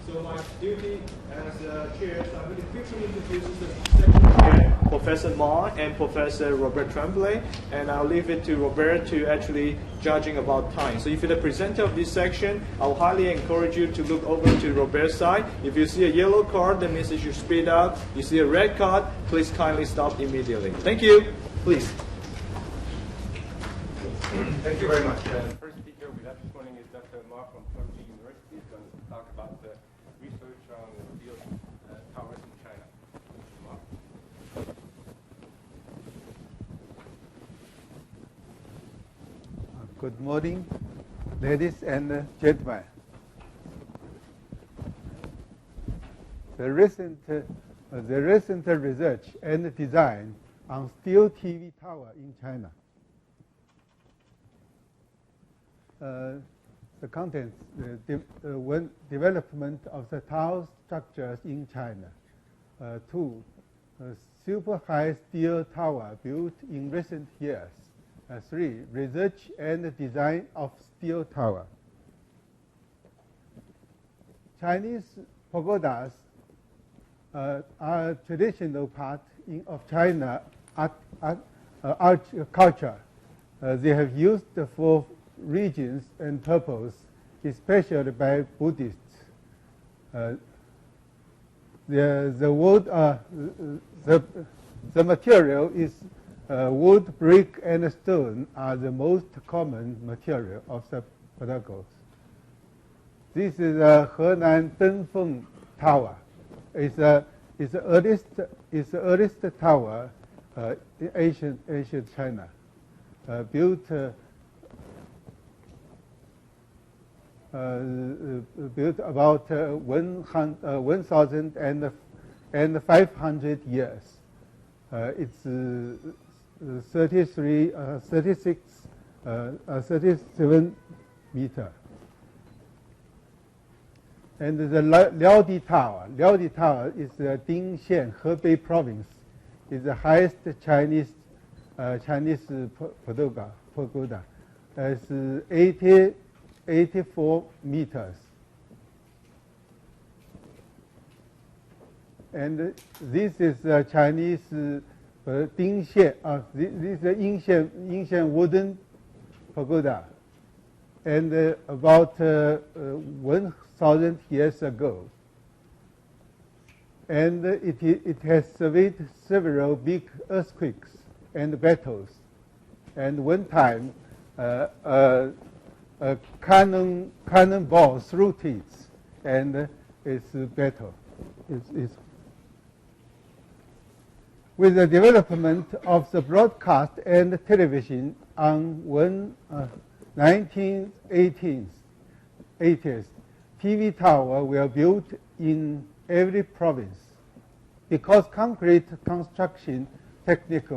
So my duty as chair, so I'm going to quickly introduce the second chair, Professor Ma and Professor Robert Tremblay, and I'll leave it to Robert to actually judging about time. So if you're the presenter of this section, I'll highly encourage you to look over to Robert's side. If you see a yellow card, that means you should speed up. You see a red card, please kindly stop immediately. Thank you. Please. Thank you very much. The first speaker we have this morning is Dr. Ma from Tongji University. He's going to talk about the research on steel towers in China. Ma. Good morning, ladies and gentlemen. The recent research and design on steel TV tower in China. The contents, one, development of the tower structures in China. Two, super high steel tower built in recent years. Three, research and design of steel tower. Chinese pagodas are a traditional part of China art culture. They have used for regions and purpose, especially by Buddhists. The material is wood, brick, and stone are the most common material of the pagodas. This is a Henan Dengfeng Tower. It's the earliest tower in ancient China, built about 1,500 years. It's 37 meter. And the Liaodi Tower. Liaodi Tower is the Dingxian, Hebei province. Is the highest Chinese pagoda. It's 84 meters. And this is Chinese Dingxian. This is the Yingxian wooden pagoda. And about 1,000 years ago. And it has survived several big earthquakes and battles. And one time, a cannonball through it, and it's battle. With the development of the broadcast and television on 1980s, TV tower were built in every province. Because concrete construction technique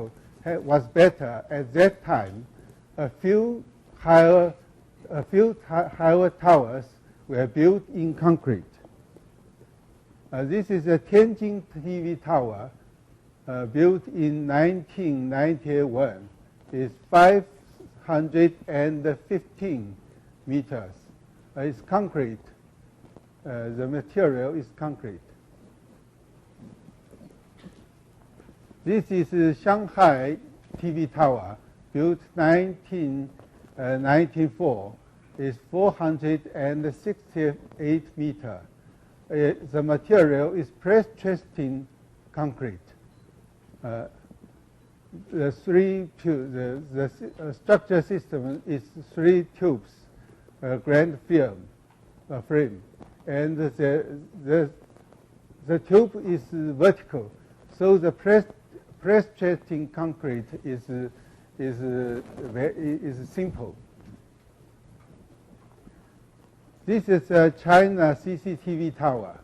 was better at that time, a few higher towers were built in concrete. This is a Tianjin TV tower built in 1991. It's 515 meters. It's concrete. The material is concrete. This is Shanghai TV tower, built 1994. Is 468 meters. The material is press-testing concrete. The structure system is 3 tubes, grand frame, and the tube is vertical, so the press-testing concrete is simple. This is a China CCTV tower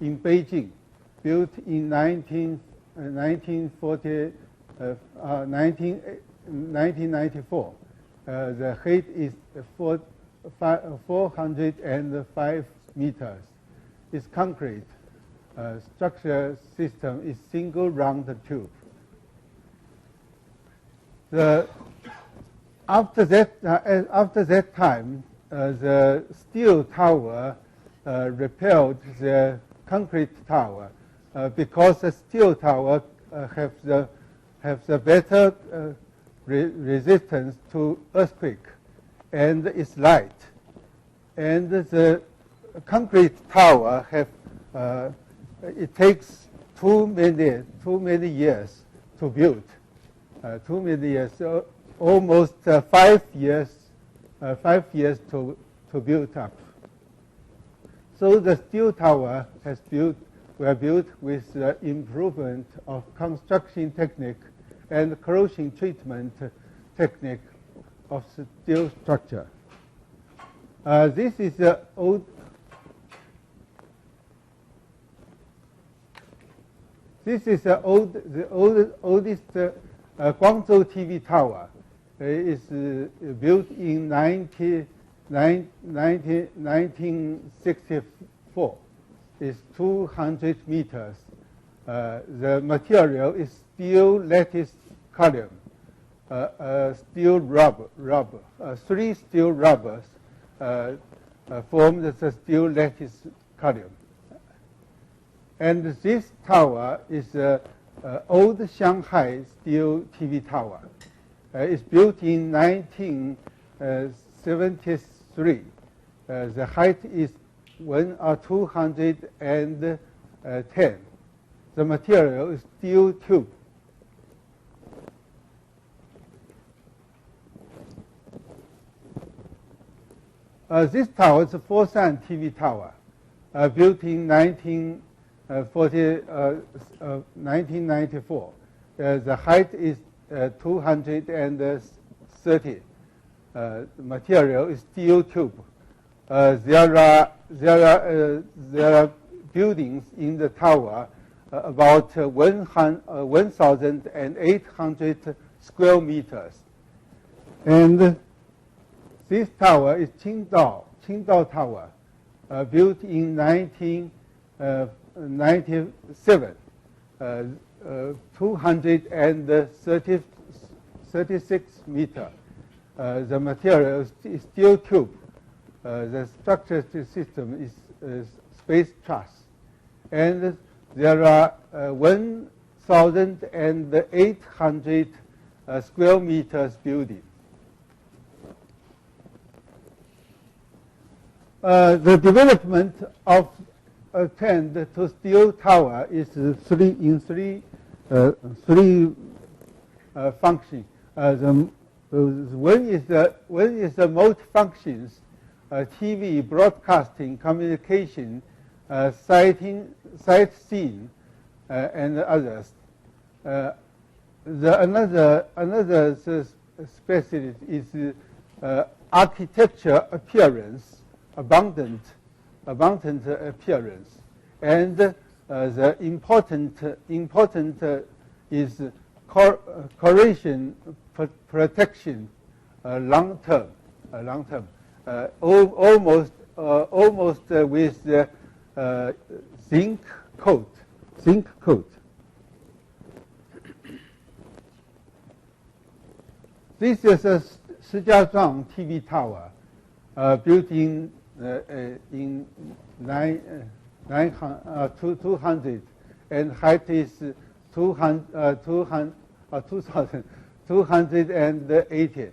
in Beijing, built in 1994. The height is 405 meters. It's concrete. Structure system is single round tube. After that time, the steel tower repelled the concrete tower because the steel tower have the better resistance to earthquake, and it's light. And the concrete tower it takes too many years to build. Too many years, so almost 5 years. 5 years to build up. So the steel tower were built with the improvement of construction technique and corrosion treatment technique of steel structure. This is the oldest Guangzhou TV tower. Is built in 1964. It's 200 meters. The material is steel lattice column, steel rubber. 3 steel rubbers form the steel lattice column. And this tower is old Shanghai steel TV tower. It's built in 1973. The height is 210. The material is steel tube. This tower is a Foshan TV tower, built in 1994. The height is 230. The material is steel tube. There are buildings in the tower about 1,800 square meters. And this tower is Qingdao Tower, built in 1997. 236 meters. The material is steel tube. The structure system is space truss. And there are 1,800 square meters building. The development of a trend to steel tower is three functions. One is the multi-functions, TV, broadcasting, communication, sightseeing, and others. Another specialty is architecture appearance, abundant appearance, and the important is corrosion protection, long term, almost with the zinc coat. This is a Shijiazhuang TV tower, built in 200, and height is 2,280,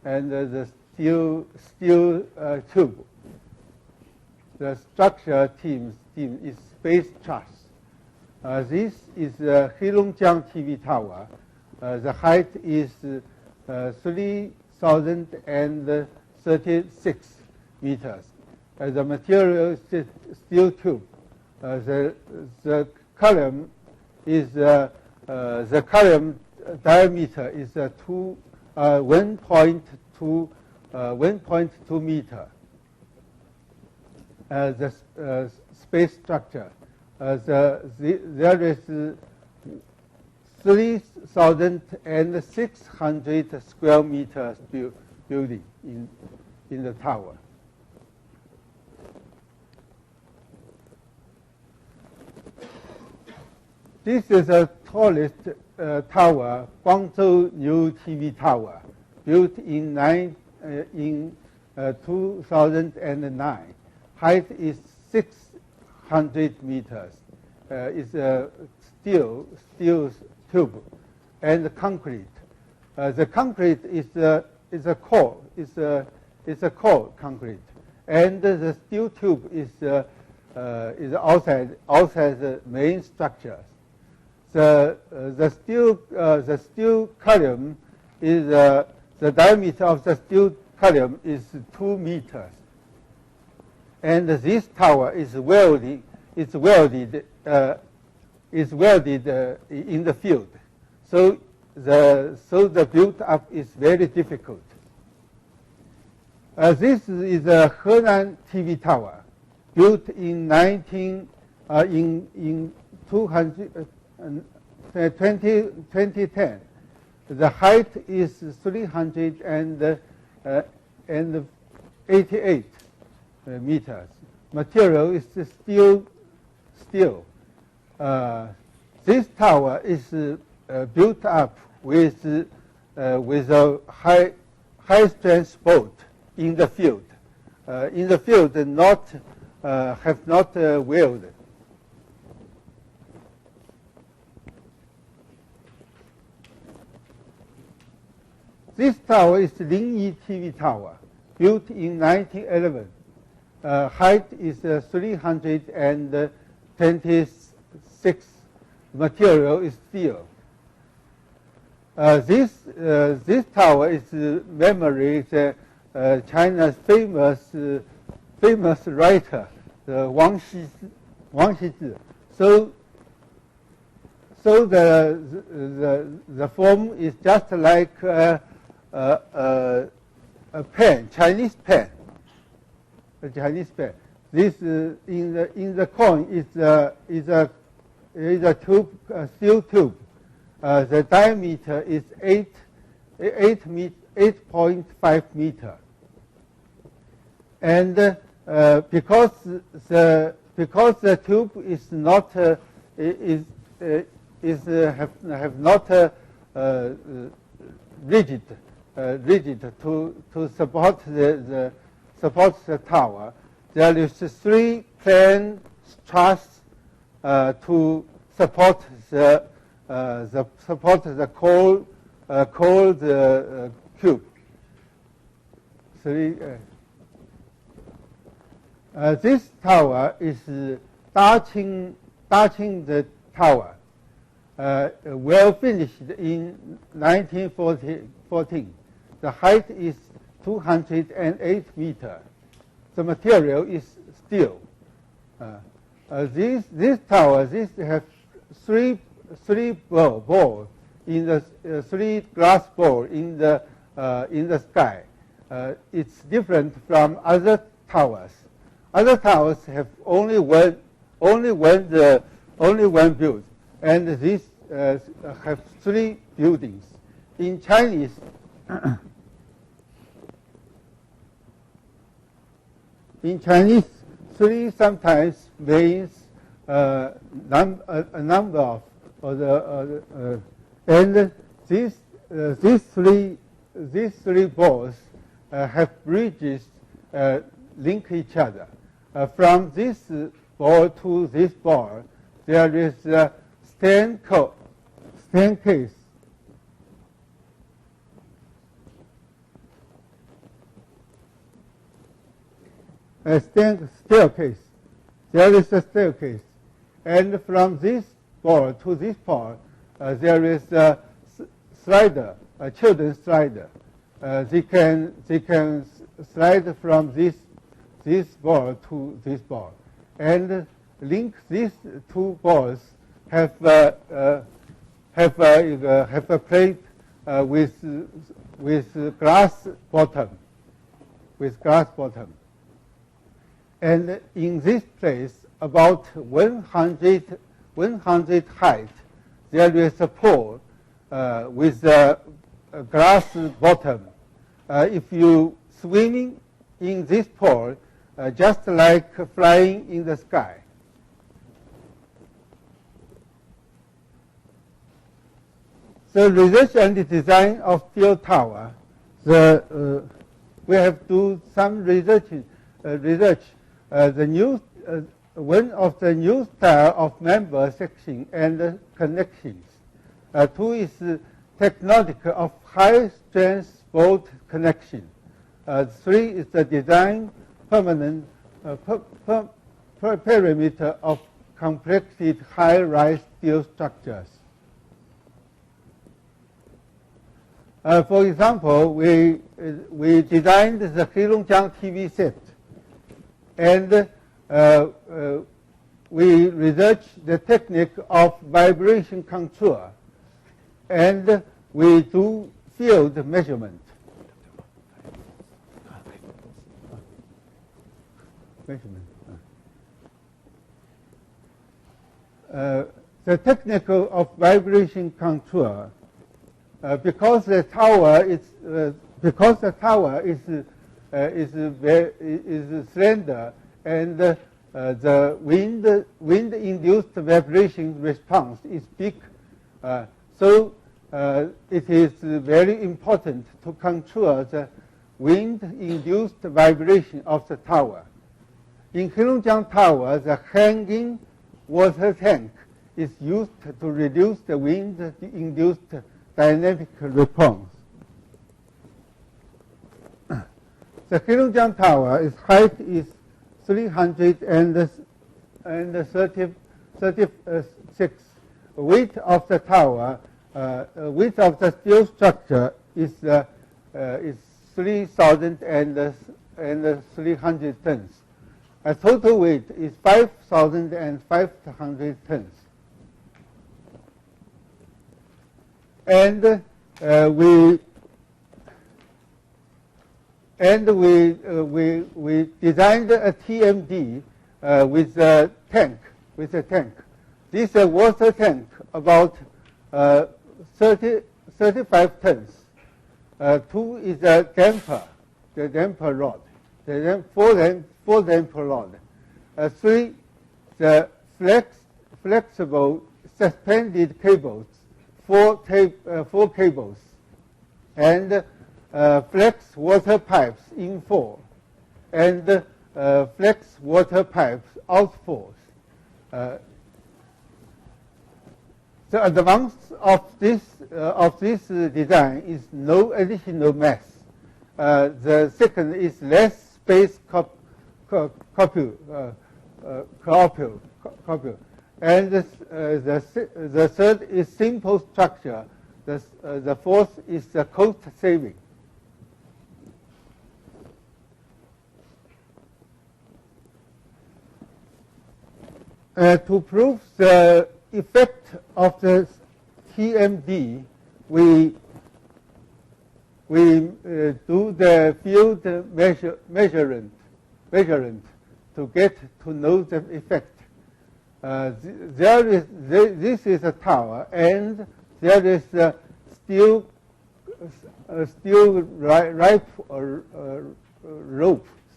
and the steel tube. The structure team is space truss. This is the Heilongjiang TV tower. The height is 3,036 meters. The material is steel tube. The column is the column diameter is 1.2 meter. The space structure. There is 3,600 square meters building in the tower. This is the tallest tower, Guangzhou New TV Tower, built in 2009. Height is 600 meters. Is a steel tube and concrete. The concrete is a core concrete, and the steel tube is outside the main structures. The steel column is the diameter of the steel column is 2 meters, and this tower is welded in the field. So the build up is very difficult. This is a Henan TV tower, built in 2010. The height is 388 meters. Material is steel. This tower is built up with a high strength bolt in the field. Have not welded. This tower is Lingyi TV tower, built in 1911. Height is 326. Material is steel. This tower is memory China's famous writer, Wang Xizhi. So the form is just like a pen, Chinese pen. A Chinese pen. This in the coin is a tube, steel tube. The diameter is 8.5 meter, and because the tube is not have not rigid to support the tower. There is 3 plain trusses to support the cold cube. This tower is Daqing the tower, well finished in 1914. The height is 208 meters. The material is steel. This tower, has three balls in the 3 glass balls in the sky. It's different from other towers. Other towers have only one build, and this have 3 buildings. In Chinese, 3 sometimes means a number of and these 3 balls have bridges link each other. From this ball to this ball, there is a staircase. Staircase. There is a staircase, and from this ball to this ball, there is a slider, a children's slider. They can slide from this ball to this ball, and link these 2 balls have a plate with glass bottom, and in this place about 100 height, there is a pole with a glass bottom. If you swimming in this pole, just like flying in the sky. The research and the design of steel tower, we have do some research. The new new style of member section and connections. 2 is technology of high-strength bolt connection. 3 is the design permanent perimeter of complexity high-rise steel structures. For example, we designed the Heilongjiang TV set, and we researched the technique of vibration control, and we do field measurement. The technique of vibration control, because the tower is slender, and the wind-induced vibration response is big, so it is very important to control the wind-induced vibration of the tower. In Heilongjiang Tower, the hanging water tank is used to reduce the wind-induced dynamic response. The Heilongjiang Tower, its height is 336. Weight of the tower, weight of the steel structure is 3,300 tons. A total weight is 5,500 tons. And we designed a TMD with a tank. This is a water tank about 35 tons. 2 is a damper, the damper rod. Four damper rod. 3, the flexible suspended cables. 4 cables, and flex water pipes in 4, and flex water pipes out 4. The advance of this design is no additional mass. The second is less space copule, and the third is simple structure. The fourth is the cost saving. To prove the effect of the TMD, we do the field measurement to get to know the effect. This is a tower, and there is a steel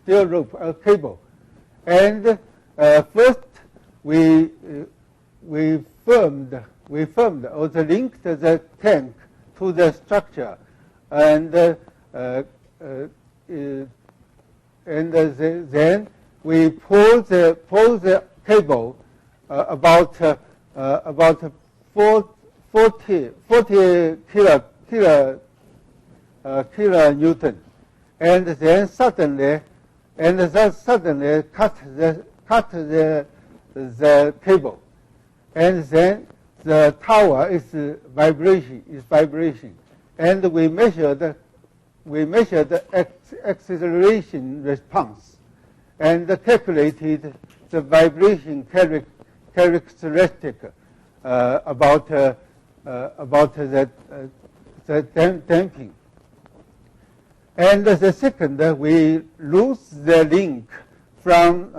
rope, a cable. And first we firmed or linked the tank to the structure, and then we pull the cable about 40 kilonewton, and then suddenly cut the cable, and then the tower is vibration, and we measure the acceleration response, and calculated the vibration characteristic about the damping. And the second, we lose the link from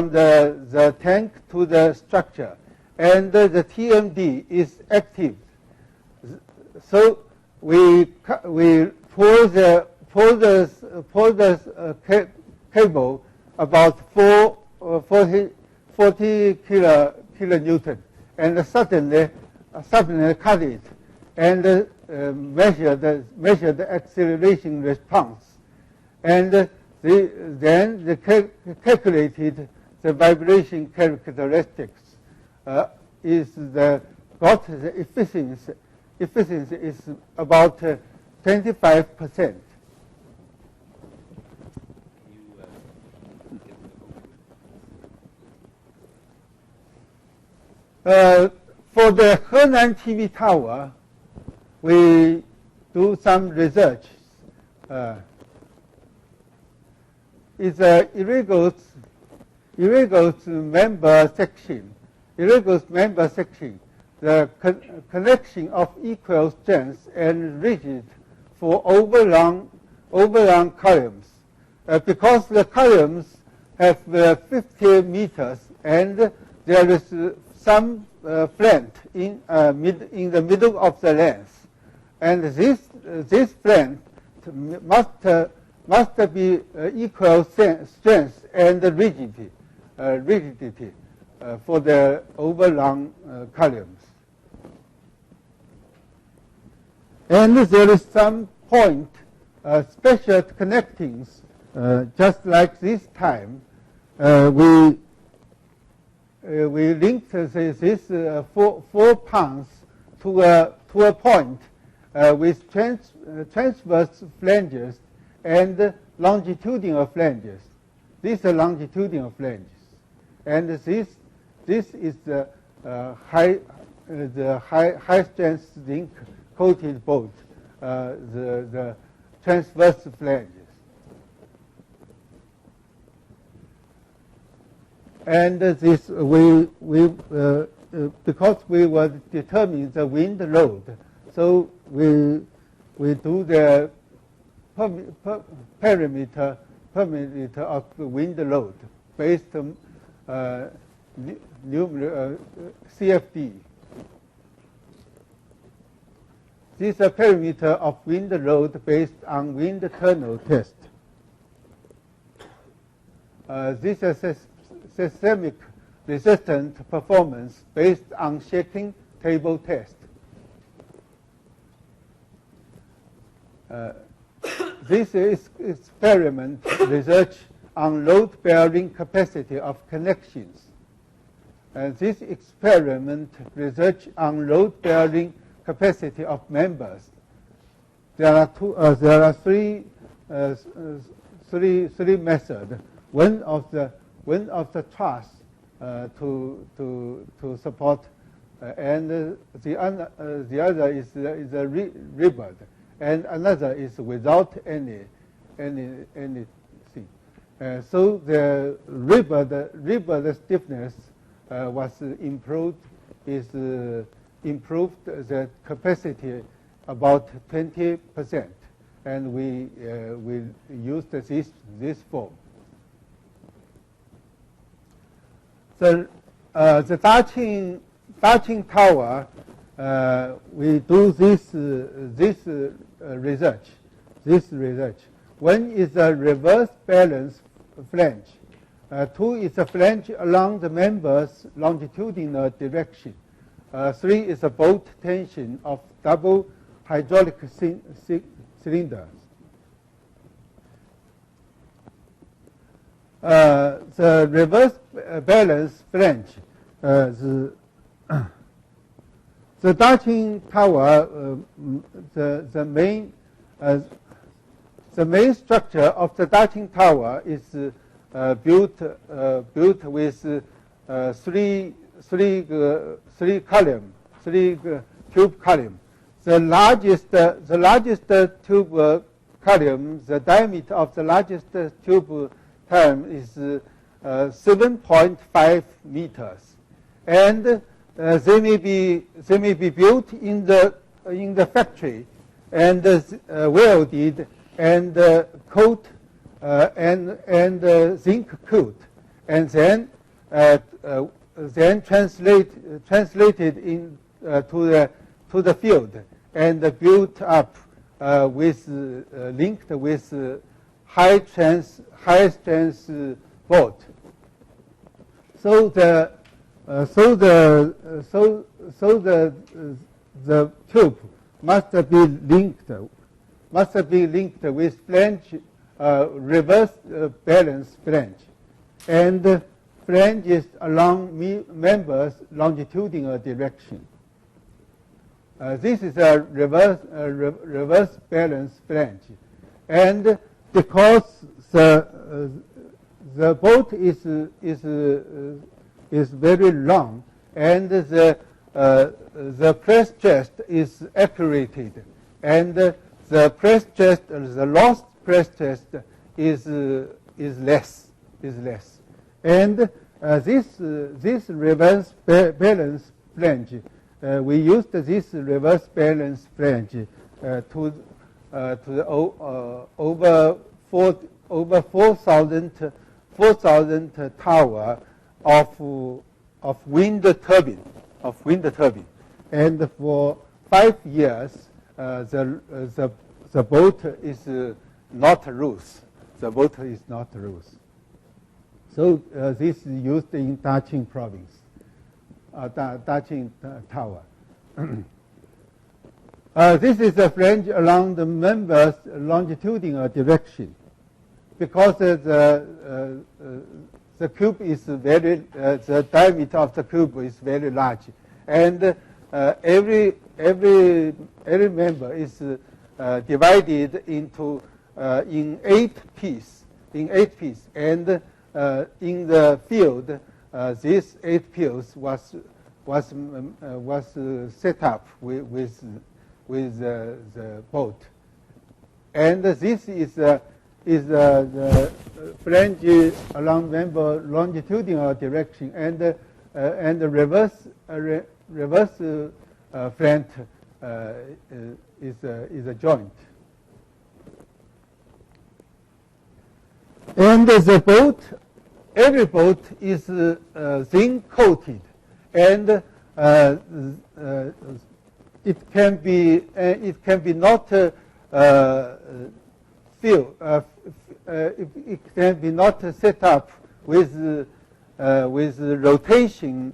the tank to the structure, and the TMD is active. So we pull the cable about 40 kilonewton, and suddenly cut it, and measure the acceleration response, and Then they calculated the vibration characteristics. Got the efficiency. Efficiency is about 25%. For the Henan TV tower, we do some research. It's a irregular member section. Irregular member section. The connection of equal strength and rigid for overlong columns. Because the columns have 50 meters and there is some flange in the middle of the length, and this flange must be equal strength and rigidity for the overlong columns. And there is some point special connectings, just like this time. We linked this 4 pounds to a point with transverse flanges and longitudinal flanges. These are longitudinal flanges, and this is the high strength zinc coated bolt, the transverse flanges. And this because we were determining the wind load, so we do the parameter of the wind load based on CFD. This is a parameter of wind load based on wind tunnel test. This is systemic resistant performance based on shaking table test. This is experiment research on load-bearing capacity of connections. This experiment research on load-bearing capacity of members. There are three methods. One of the truss to support, and the other is a ribbon, and another is without anything. So the ribbon stiffness was improved. Improved the capacity about 20%, and we used this form. The Daqing tower, we do this research. One is a reverse balance flange. Two is a flange along the member's longitudinal direction. Three is a bolt tension of double hydraulic cylinders. The reverse balance flange, the Daqing tower, the main structure of the Daqing tower is built with three tube column. The largest tube column, the diameter of the largest tube column is 7.5 meters, and they may be built in the factory and welded and coat and zinc coat, and then translated in to the field and built up linked with high strength bolt. So the tube must be linked with flange reverse balance flange, and flanges along members longitudinal direction. This is a reverse balance flange, and because the boat is very long, and the press chest is accurated, and the press chest, the lost press chest is less, and this reverse balance flange, we used this reverse balance flange to the over 4,000 tower of wind turbine, and for 5 years the boat is not loose. So this is used in Daqing province, Daqing tower. This is a flange along the members longitudinal direction, because the cube is the diameter of the cube is very large, and every member is divided into in 8 pieces, and in the field, these 8 pieces was set up with the boat, and this is the flange along member longitudinal direction, and the reverse flange is a joint. And the boat, every boat is zinc coated, and it can be not it can be not set up with rotation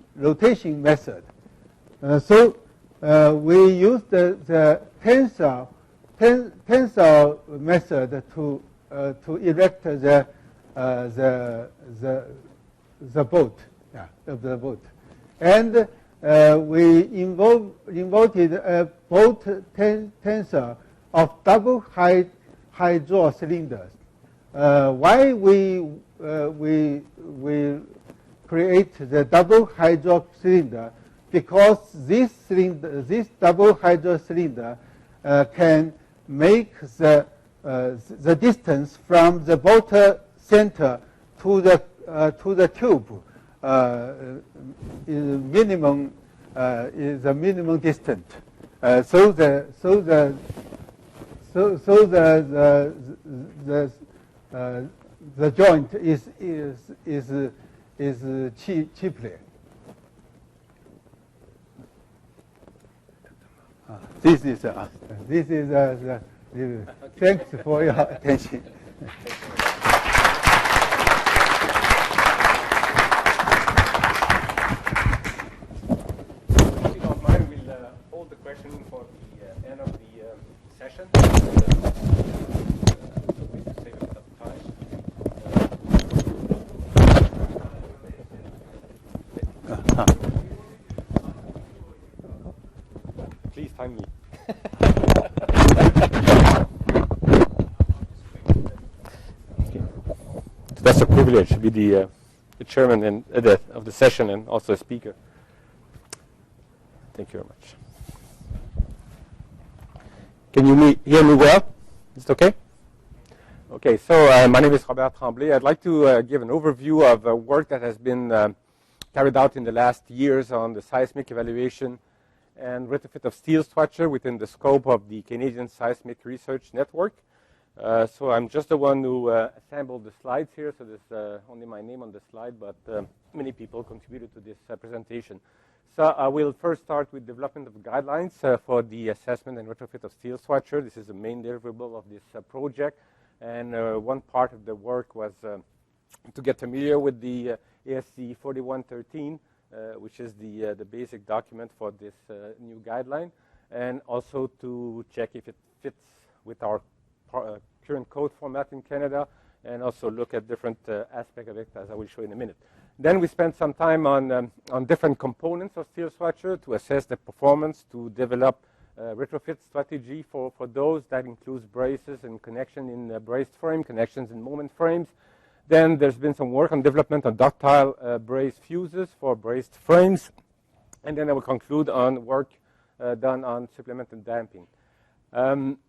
method. So we use the tensile method to erect the boat, the boat, and we involved a boat tensile of double hydro cylinders. Why we create the double hydro cylinder? Because this double hydro cylinder can make the distance from the boat center to the tube is a minimum distance. So the joint is cheaply. This is thanks for your attention. If you don't mind, we'll hold the question for the end of the session. To save a bit of time. Please time me. That's a privilege to be the chairman and of the session and also a speaker. Thank you very much. Can you hear me well? Is it okay? Okay, so my name is Robert Tremblay. I'd like to give an overview of work that has been carried out in the last years on the seismic evaluation and retrofit of steel structure within the scope of the Canadian Seismic Research Network. So I'm just the one who assembled the slides here, so there's only my name on the slide, but many people contributed to this presentation. So I will first start with development of guidelines for the assessment and retrofit of steel structure. This is the main deliverable of this project, and one part of the work was to get familiar with the ASC 4113, which is the basic document for this new guideline, and also to check if it fits with our current code format in Canada, and also look at different aspects of it, as I will show in a minute. Then we spent some time on different components of steel structure to assess the performance, to develop retrofit strategy for those. That includes braces and connection in braced frame, connections in moment frames. Then there's been some work on development of ductile brace fuses for braced frames. And then I will conclude on work done on supplemental damping.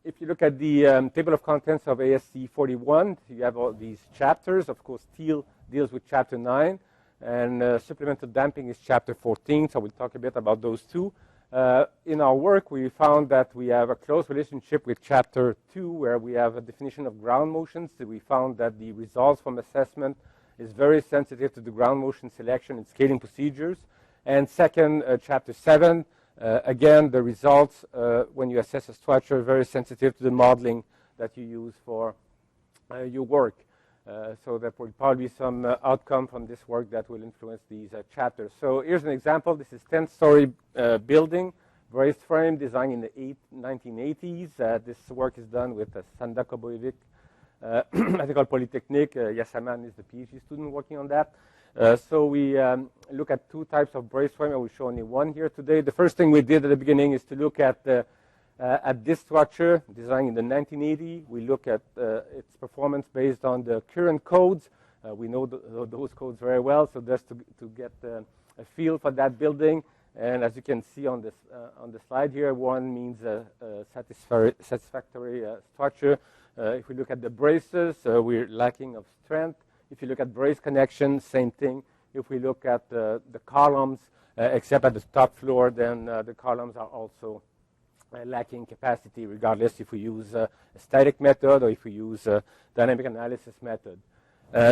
If you look at the table of contents of ASC 41, you have all these chapters. Of course, steel deals with Chapter 9, and supplemental damping is Chapter 14, so we'll talk a bit about those two. In our work, we found that we have a close relationship with Chapter 2, where we have a definition of ground motions. So we found that the results from assessment is very sensitive to the ground motion selection and scaling procedures. And second, Chapter 7, again, the results when you assess a structure are very sensitive to the modeling that you use for your work. So there will probably be some outcome from this work that will influence these chapters. So here's an example. This is 10-story building, braced frame, designed in the 1980s. This work is done with Sanda Kobojevic, Ethical Polytechnic. Yasaman is the PhD student working on that. So we look at two types of brace frame. I will show only one here today. The first thing we did at the beginning is to look at this structure designed in the 1980s. We look at its performance based on the current codes. We know those codes very well, so just to get a feel for that building. And as you can see on this on the slide here, one means a satisfactory structure. If we look at the braces, we're lacking of strength. If you look at brace connections, same thing. If we look at the columns, except at the top floor, then the columns are also lacking capacity, regardless if we use a static method or if we use a dynamic analysis method.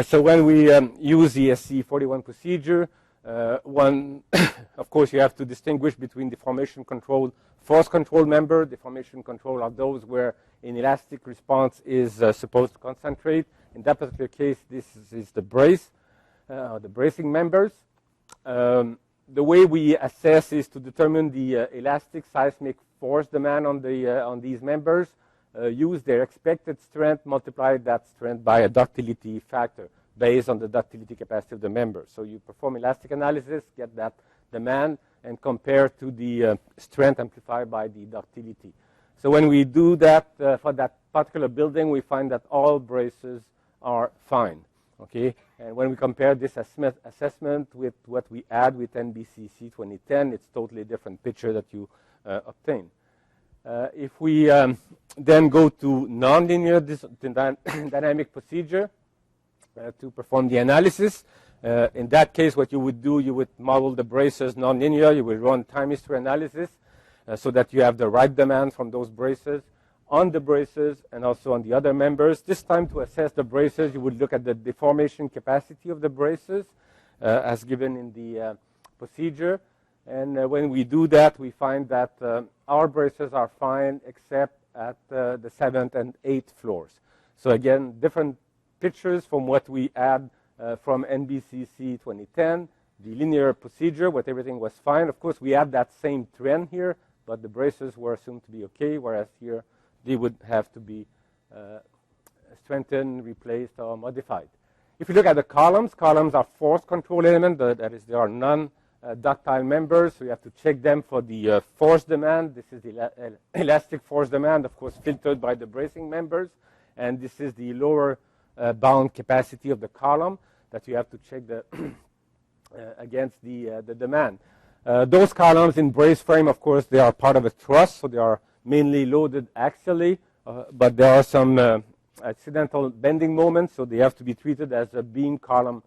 So when we use the SC41 procedure, one, of course, you have to distinguish between deformation control, force control member. Deformation control are those where an elastic response is supposed to concentrate. In that particular case, this is the brace, the bracing members. The way we assess is to determine the elastic seismic force demand on these members, use their expected strength, multiply that strength by a ductility factor based on the ductility capacity of the member. So you perform elastic analysis, get that demand, and compare to the strength amplified by the ductility. So when we do that for that particular building, we find that all braces are fine. Okay, and when we compare this assessment with what we add with NBCC 2010, it's totally different picture that you obtain. If we then go to nonlinear dynamic procedure to perform the analysis, in that case, what you would do, you would model the braces nonlinear. You will run time history analysis so that you have the right demand from those braces on the braces and also on the other members. This time, to assess the braces, you would look at the deformation capacity of the braces as given in the procedure. And when we do that, we find that our braces are fine except at the 7th and 8th floors. So again, different pictures from what we add from NBCC 2010, the linear procedure, where everything was fine. Of course, we have that same trend here, but the braces were assumed to be okay, whereas here they would have to be strengthened, replaced, or modified. If you look at the columns, columns are force control element. That is, they are non-ductile members, so you have to check them for the force demand. This is the elastic force demand, of course, filtered by the bracing members. And this is the lower bound capacity of the column that you have to check the against the demand. Those columns in brace frame, of course, they are part of a truss, so they are mainly loaded axially, but there are some accidental bending moments, so they have to be treated as a beam column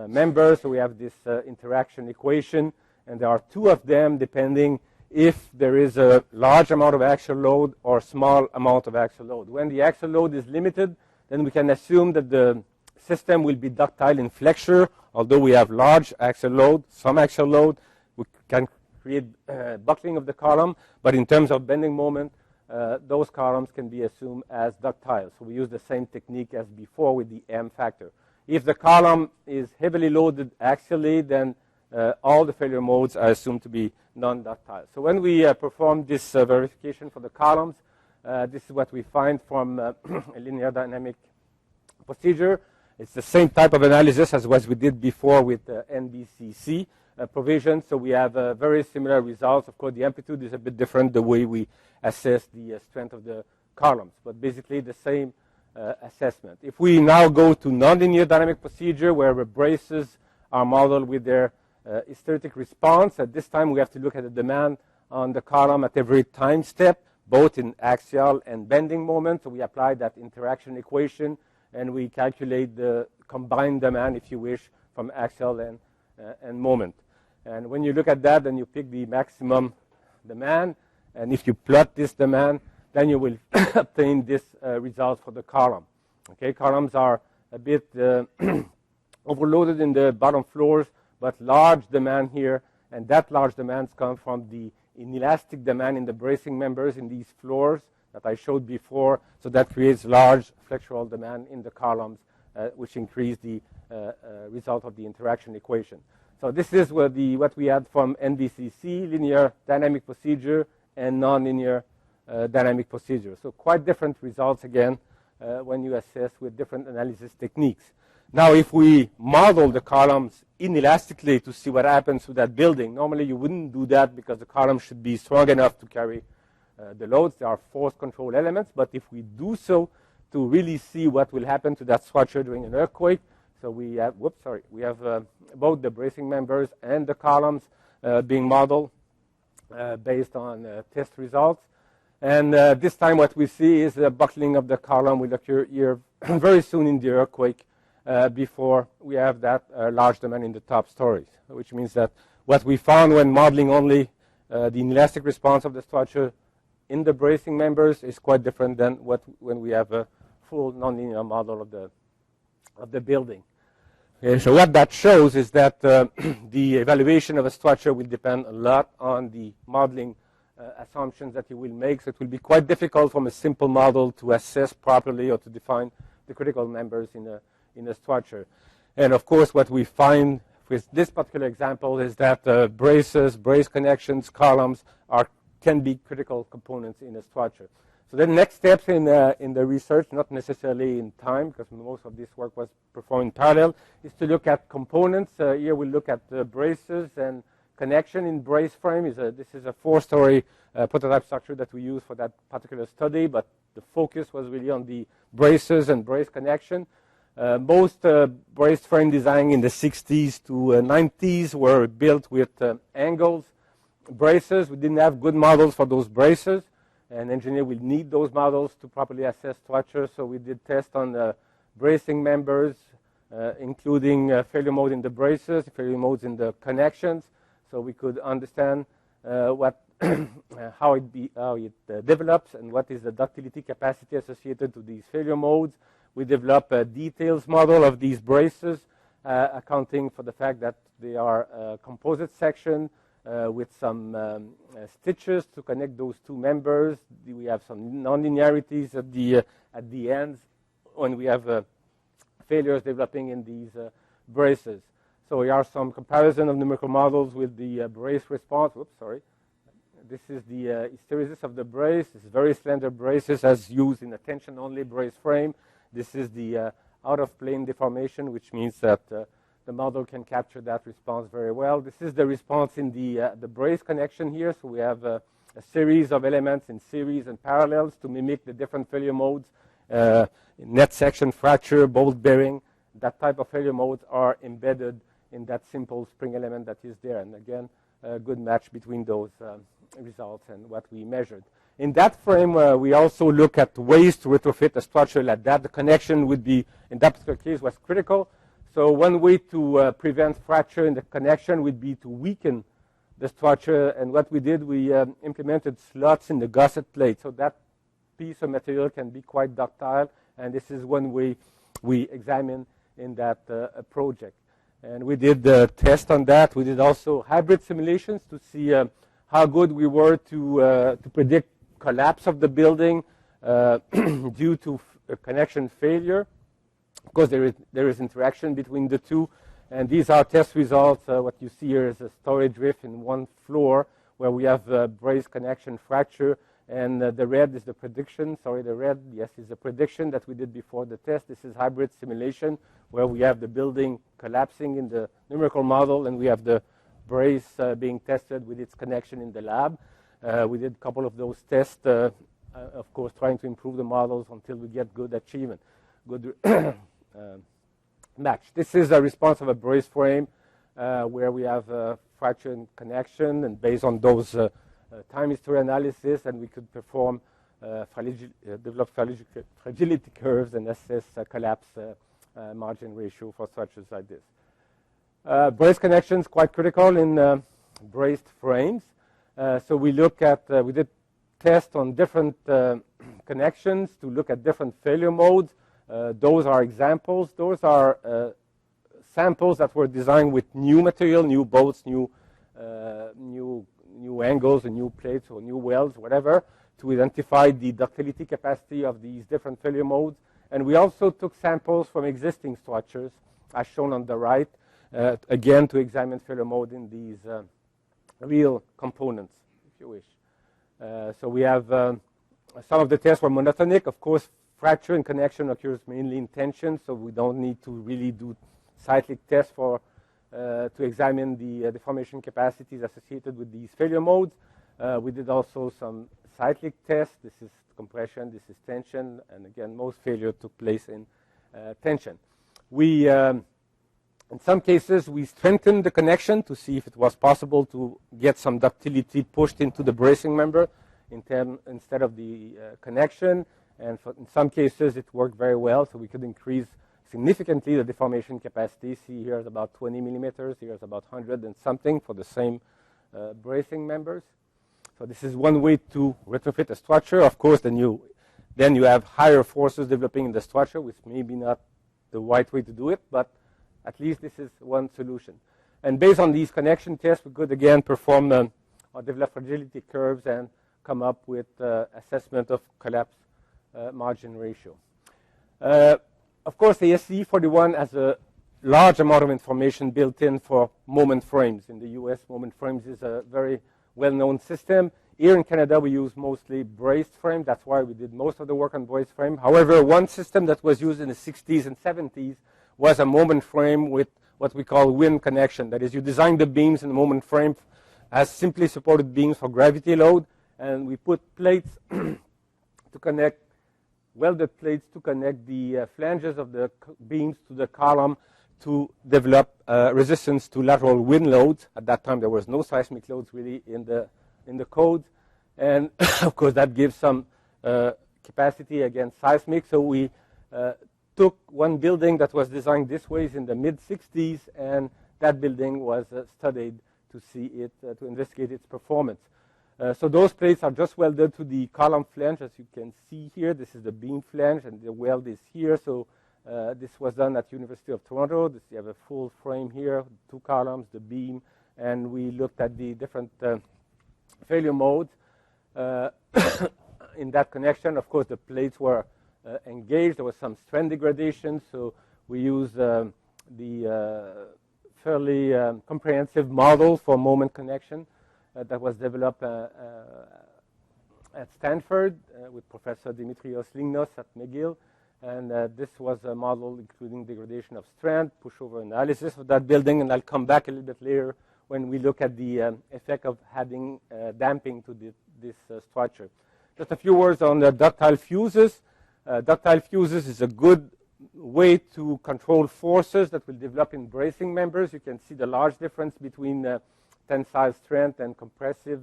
member. So we have this interaction equation, and there are two of them depending if there is a large amount of axial load or small amount of axial load. When the axial load is limited, then we can assume that the system will be ductile in flexure. Although we have large axial load, some axial load, we can create buckling of the column, but in terms of bending moment, those columns can be assumed as ductile. So we use the same technique as before with the M factor. If the column is heavily loaded axially, then all the failure modes are assumed to be non-ductile. So when we perform this verification for the columns, This is what we find from a linear dynamic procedure. It's the same type of analysis as what we did before with NBCC provision. So we have very similar results. Of course, the amplitude is a bit different, the way we assess the strength of the columns, but basically the same assessment. If we now go to nonlinear dynamic procedure, where the braces are modeled with their hysteretic response, at this time we have to look at the demand on the column at every time step, both in axial and bending moment. So we apply that interaction equation, and we calculate the combined demand, if you wish, from axial and moment. And when you look at that, then you pick the maximum demand, and if you plot this demand, then you will obtain this result for the column. Okay, columns are a bit overloaded in the bottom floors, but large demand here, and that large demands come from the inelastic demand in the bracing members in these floors that I showed before. So that creates large flexural demand in the columns, which increase the result of the interaction equation. So this is what we had from NBCC, linear dynamic procedure, and nonlinear dynamic procedure. So quite different results again when you assess with different analysis techniques. Now, if we model the columns inelastically to see what happens to that building, normally you wouldn't do that because the column should be strong enough to carry the loads. There are force control elements, but if we do so to really see what will happen to that structure during an earthquake, so we have, both the bracing members and the columns being modeled based on test results. And this time what we see is the buckling of the column will occur here very soon in the earthquake before we have that large demand in the top stories, which means that what we found when modeling only the inelastic response of the structure in the bracing members is quite different than when we have a full nonlinear model of the building. Okay, so what that shows is that the evaluation of a structure will depend a lot on the modeling assumptions that you will make. So it will be quite difficult from a simple model to assess properly or to define the critical members in a structure. And of course, what we find with this particular example is that braces, brace connections, columns can be critical components in a structure. So the next steps in the research, not necessarily in time, because most of this work was performed in parallel, is to look at components. Here we look at braces and connection in brace frame. This is a 4-story prototype structure that we used for that particular study, but the focus was really on the braces and brace connection. Most brace frame design in the 60s to 90s were built with angled braces. We didn't have good models for those braces. An engineer will need those models to properly assess structure. So we did tests on the bracing members, including failure mode in the braces, failure modes in the connections, so we could understand how it develops and what is the ductility capacity associated to these failure modes. We developed a details model of these braces, accounting for the fact that they are a composite section with some stitches to connect those two members. We have some nonlinearities at the ends when we have failures developing in these braces. So here are some comparison of numerical models with the brace response. Oops, sorry. This is the hysteresis of the brace. This is very slender braces as used in a tension-only brace frame. This is the out-of-plane deformation, which means that the model can capture that response very well. This is the response in the brace connection here. So we have a series of elements in series and parallels to mimic the different failure modes. Net section fracture, bolt bearing, that type of failure modes are embedded in that simple spring element that is there. And again, a good match between those results and what we measured. In that frame, we also look at ways to retrofit a structure like that. The connection would be, in that particular case, was critical. So one way to prevent fracture in the connection would be to weaken the structure. And what we did, we implemented slots in the gusset plate. So that piece of material can be quite ductile. And this is one way we examine in that project. And we did the test on that. We did also hybrid simulations to see how good we were to predict collapse of the building due to a connection failure. Of course, there is interaction between the two. And these are test results. What you see here is a storage rift in one floor where we have brace connection fracture. And the red is the prediction. Sorry, the red, yes, is the prediction that we did before the test. This is hybrid simulation, where we have the building collapsing in the numerical model, and we have the brace being tested with its connection in the lab. We did a couple of those tests, of course, trying to improve the models until we get good achievement, good match. This is a response of a brace frame where we have a fracture and connection, and based on those time history analysis, and we could perform develop fragility curves and assess collapse margin ratio for structures like this. Brace connections quite critical in braced frames. So we look at we did tests on different connections to look at different failure modes. Those are examples. Those are samples that were designed with new material, new bolts, new angles, and new plates or new welds, whatever, to identify the ductility capacity of these different failure modes. And we also took samples from existing structures, as shown on the right, again to examine failure mode in these real components, if you wish. So we have some of the tests were monotonic. Of course, fracture and connection occurs mainly in tension, so we don't need to really do cyclic tests for to examine the deformation capacities associated with these failure modes. We did also some cyclic tests. This is compression, this is tension, and again, most failure took place in tension. We, in some cases, we strengthened the connection to see if it was possible to get some ductility pushed into the bracing member instead of the connection. And in some cases, it worked very well, so we could increase significantly the deformation capacity. See, here's about 20 millimeters. Here's about 100 and something for the same bracing members. So this is one way to retrofit a structure. Of course, then you have higher forces developing in the structure, which may be not the right way to do it, but at least this is one solution. And based on these connection tests, we could again perform or develop fragility curves and come up with assessment of collapse margin ratio. Of course, the SCE41 has a large amount of information built in for moment frames. In the US, moment frames is a very well-known system. Here in Canada, we use mostly braced frame. That's why we did most of the work on braced frame. However, one system that was used in the 60s and 70s was a moment frame with what we call wind connection. That is, you design the beams in the moment frame as simply supported beams for gravity load, and we put plates to connect, welded plates to connect the flanges of the beams to the column to develop resistance to lateral wind loads. At that time, there was no seismic loads really in the code, and of course that gives some capacity against seismic. So we took one building that was designed this way in the mid-60s, and that building was studied to see it, to investigate its performance. So those plates are just welded to the column flange, as you can see here. This is the beam flange, and the weld is here. So this was done at University of Toronto. You have a full frame here, 2 columns, the beam, and we looked at the different failure modes in that connection. Of course, the plates were engaged. There was some strength degradation, so we used the fairly comprehensive model for moment connection that was developed at Stanford with Professor Dimitrios Lingnos at McGill. And this was a model including degradation of strength, pushover analysis of that building, and I'll come back a little bit later when we look at the effect of adding damping to this structure. Just a few words on the ductile fuses. Ductile fuses is a good way to control forces that will develop in bracing members. You can see the large difference between tensile strength and compressive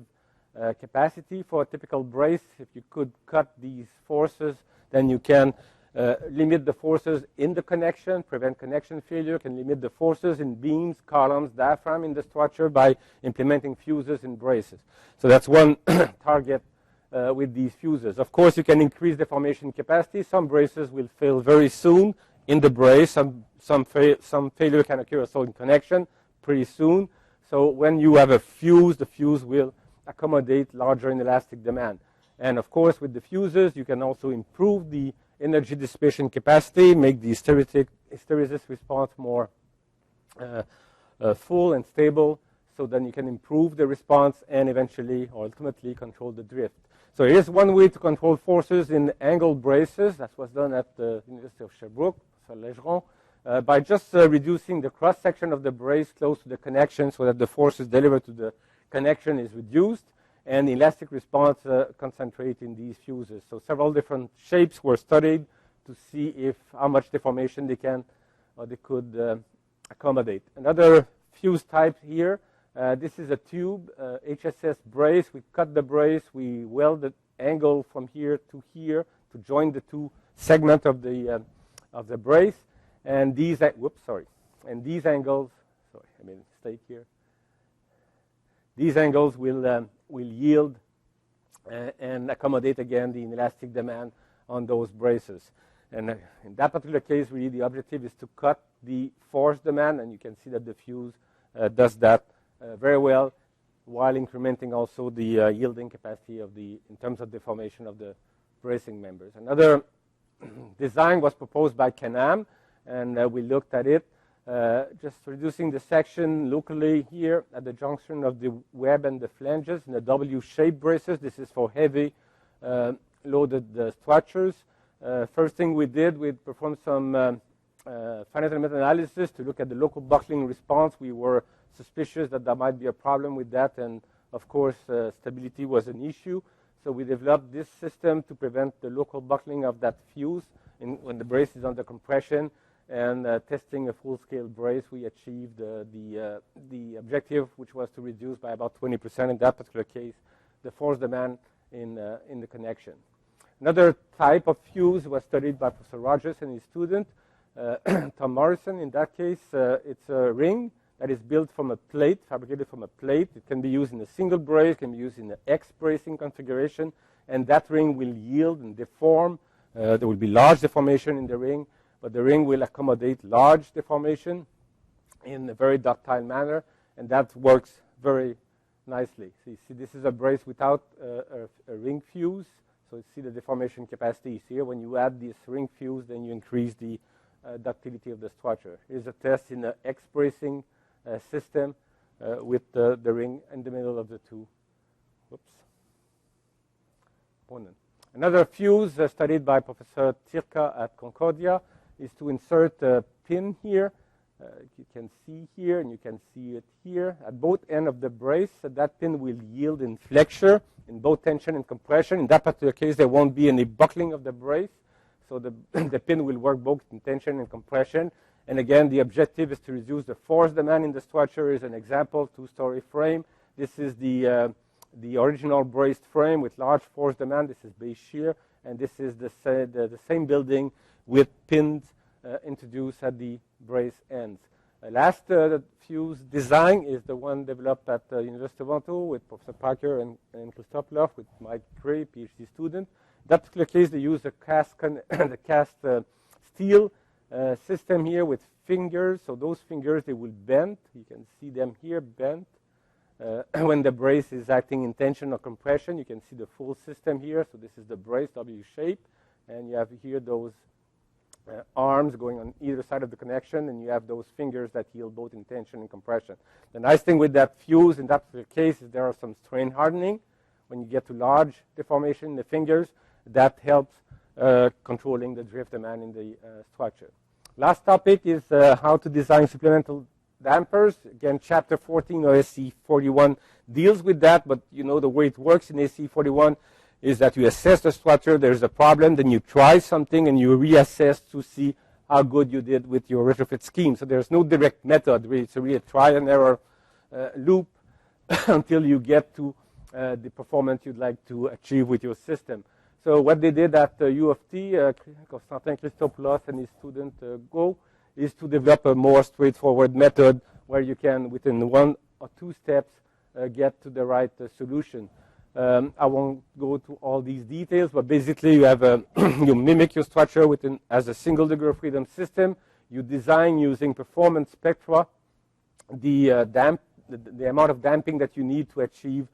capacity for a typical brace. If you could cut these forces, then you can limit the forces in the connection, prevent connection failure, can limit the forces in beams, columns, diaphragm in the structure by implementing fuses in braces. So that's one target with these fuses. Of course, you can increase deformation capacity. Some braces will fail very soon in the brace. Some failure can occur also in connection pretty soon. So when you have a fuse, the fuse will accommodate larger inelastic demand. And of course, with the fuses, you can also improve the energy dissipation capacity, make the hysteresis response more full and stable, so then you can improve the response and eventually or ultimately control the drift. So here's one way to control forces in angle braces. That was done at the University of Sherbrooke, by just reducing the cross-section of the brace close to the connection so that the forces delivered to the connection is reduced, and elastic response concentrate in these fuses. So several different shapes were studied to see if how much deformation they can or they could accommodate. Another fuse type here. This is a tube, HSS brace. We cut the brace, we weld the angle from here to join the two segments of the brace. And these, and these angles, I made a mistake here. These angles will yield and accommodate again the inelastic demand on those braces. And in that particular case, really the objective is to cut the force demand, and you can see that the fuse does that very well, while incrementing also the yielding capacity of in terms of deformation of the bracing members. Another design was proposed by Can-Am, and we looked at it, just reducing the section locally here at the junction of the web and the flanges in the W-shaped braces. This is for heavy loaded structures. First thing we did, we performed some finite element analysis to look at the local buckling response. We were suspicious that there might be a problem with that, and of course stability was an issue. So we developed this system to prevent the local buckling of that fuse when the brace is under compression. And testing a full-scale brace, we achieved the objective, which was to reduce by about 20% in that particular case the force demand in the connection. Another type of fuse was studied by Professor Rogers and his student, Tom Morrison. In that case, it's a ring that is built from a plate, fabricated from a plate. It can be used in a single brace, can be used in an X bracing configuration, and that ring will yield and deform. There will be large deformation in the ring, but the ring will accommodate large deformation in a very ductile manner, and that works very nicely. So you see, this is a brace without a ring fuse. So you see the deformation capacity is here. When you add this ring fuse, then you increase the ductility of the structure. Here's a test in the X bracing system with the ring in the middle of the two components. Another fuse studied by Professor Tirka at Concordia is to insert a pin here. You can see here, and you can see it here. At both ends of the brace, that pin will yield in flexure, in both tension and compression. In that particular case, there won't be any buckling of the brace. So the pin will work both in tension and compression. And again, the objective is to reduce the force demand in the structure. Is an example, two-story frame. This is the original braced frame with large force demand. This is base shear. And this is the same building with pins introduced at the brace ends. Last fuse design is the one developed at the University of Toronto with Professor Parker and Christophe Loff with Mike Gray, PhD student. In that particular case, they use the cast steel system here with fingers. So those fingers, they will bend. You can see them here bent. When the brace is acting in tension or compression, you can see the full system here. So this is the brace, W shape. And you have here those arms going on either side of the connection, and you have those fingers that yield both in tension and compression. The nice thing with that fuse in that case is there are some strain hardening. When you get to large deformation in the fingers, that helps controlling the drift demand in the structure. Last topic is how to design supplemental dampers. Again, chapter 14 of SC 41 deals with that, but you know the way it works in SC 41 is that you assess the structure, there's a problem, then you try something and you reassess to see how good you did with your retrofit scheme. So there's no direct method, really. It's really a trial and error loop until you get to the performance you'd like to achieve with your system. So what they did at U of T, Constantin Christopoulos and his student Go, is to develop a more straightforward method where you can, within 1 or 2 steps, get to the right solution. I won't go to all these details, but basically you have you mimic your structure as a single degree of freedom system. You design using performance spectra the amount of damping that you need to achieve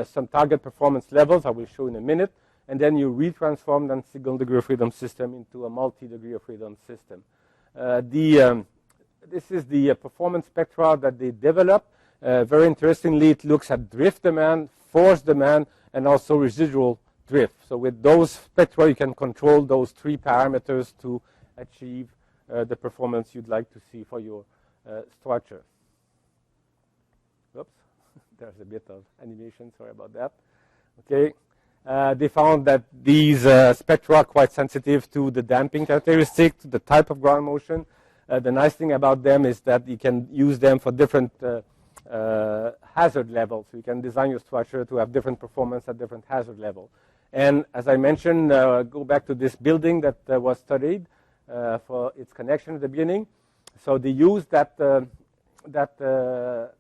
some target performance levels. I will show in a minute, and then you retransform that single degree of freedom system into a multi-degree of freedom system. This is the performance spectra that they developed. Very interestingly, it looks at drift demand, force demand, and also residual drift. So with those spectra, you can control those 3 parameters to achieve the performance you'd like to see for your structure. Oops, there's a bit of animation, sorry about that. Okay, they found that these spectra are quite sensitive to the damping characteristic, to the type of ground motion. The nice thing about them is that you can use them for different hazard levels. So you can design your structure to have different performance at different hazard level. And as I mentioned, go back to this building that was studied for its connection at the beginning. So they used that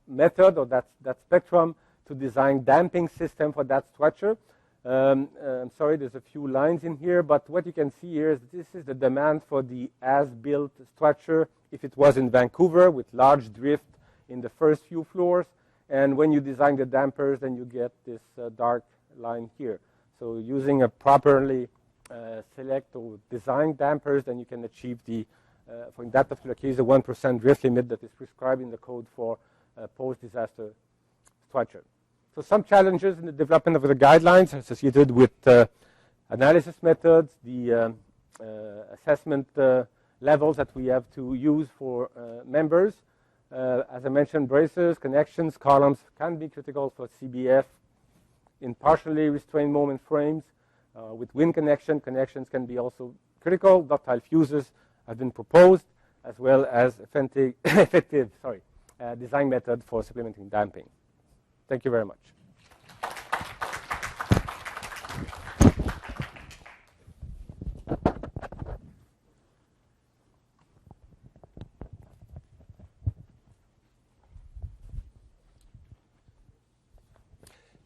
method or that spectrum to design damping system for that structure. I'm sorry, there's a few lines in here, but what you can see here is this is the demand for the as-built structure if it was in Vancouver with large drift in the first few floors. And when you design the dampers, then you get this dark line here. So using a properly select or design dampers, then you can achieve the, for in that particular case, the 1% drift limit that is prescribed in the code for post-disaster structure. So some challenges in the development of the guidelines associated with analysis methods, the assessment levels that we have to use for members. As I mentioned, braces, connections, columns can be critical for CBF. In partially restrained moment frames with wind connections can be also critical. Ductile fuses have been proposed, as well as effective design method for supplementing damping. Thank you very much.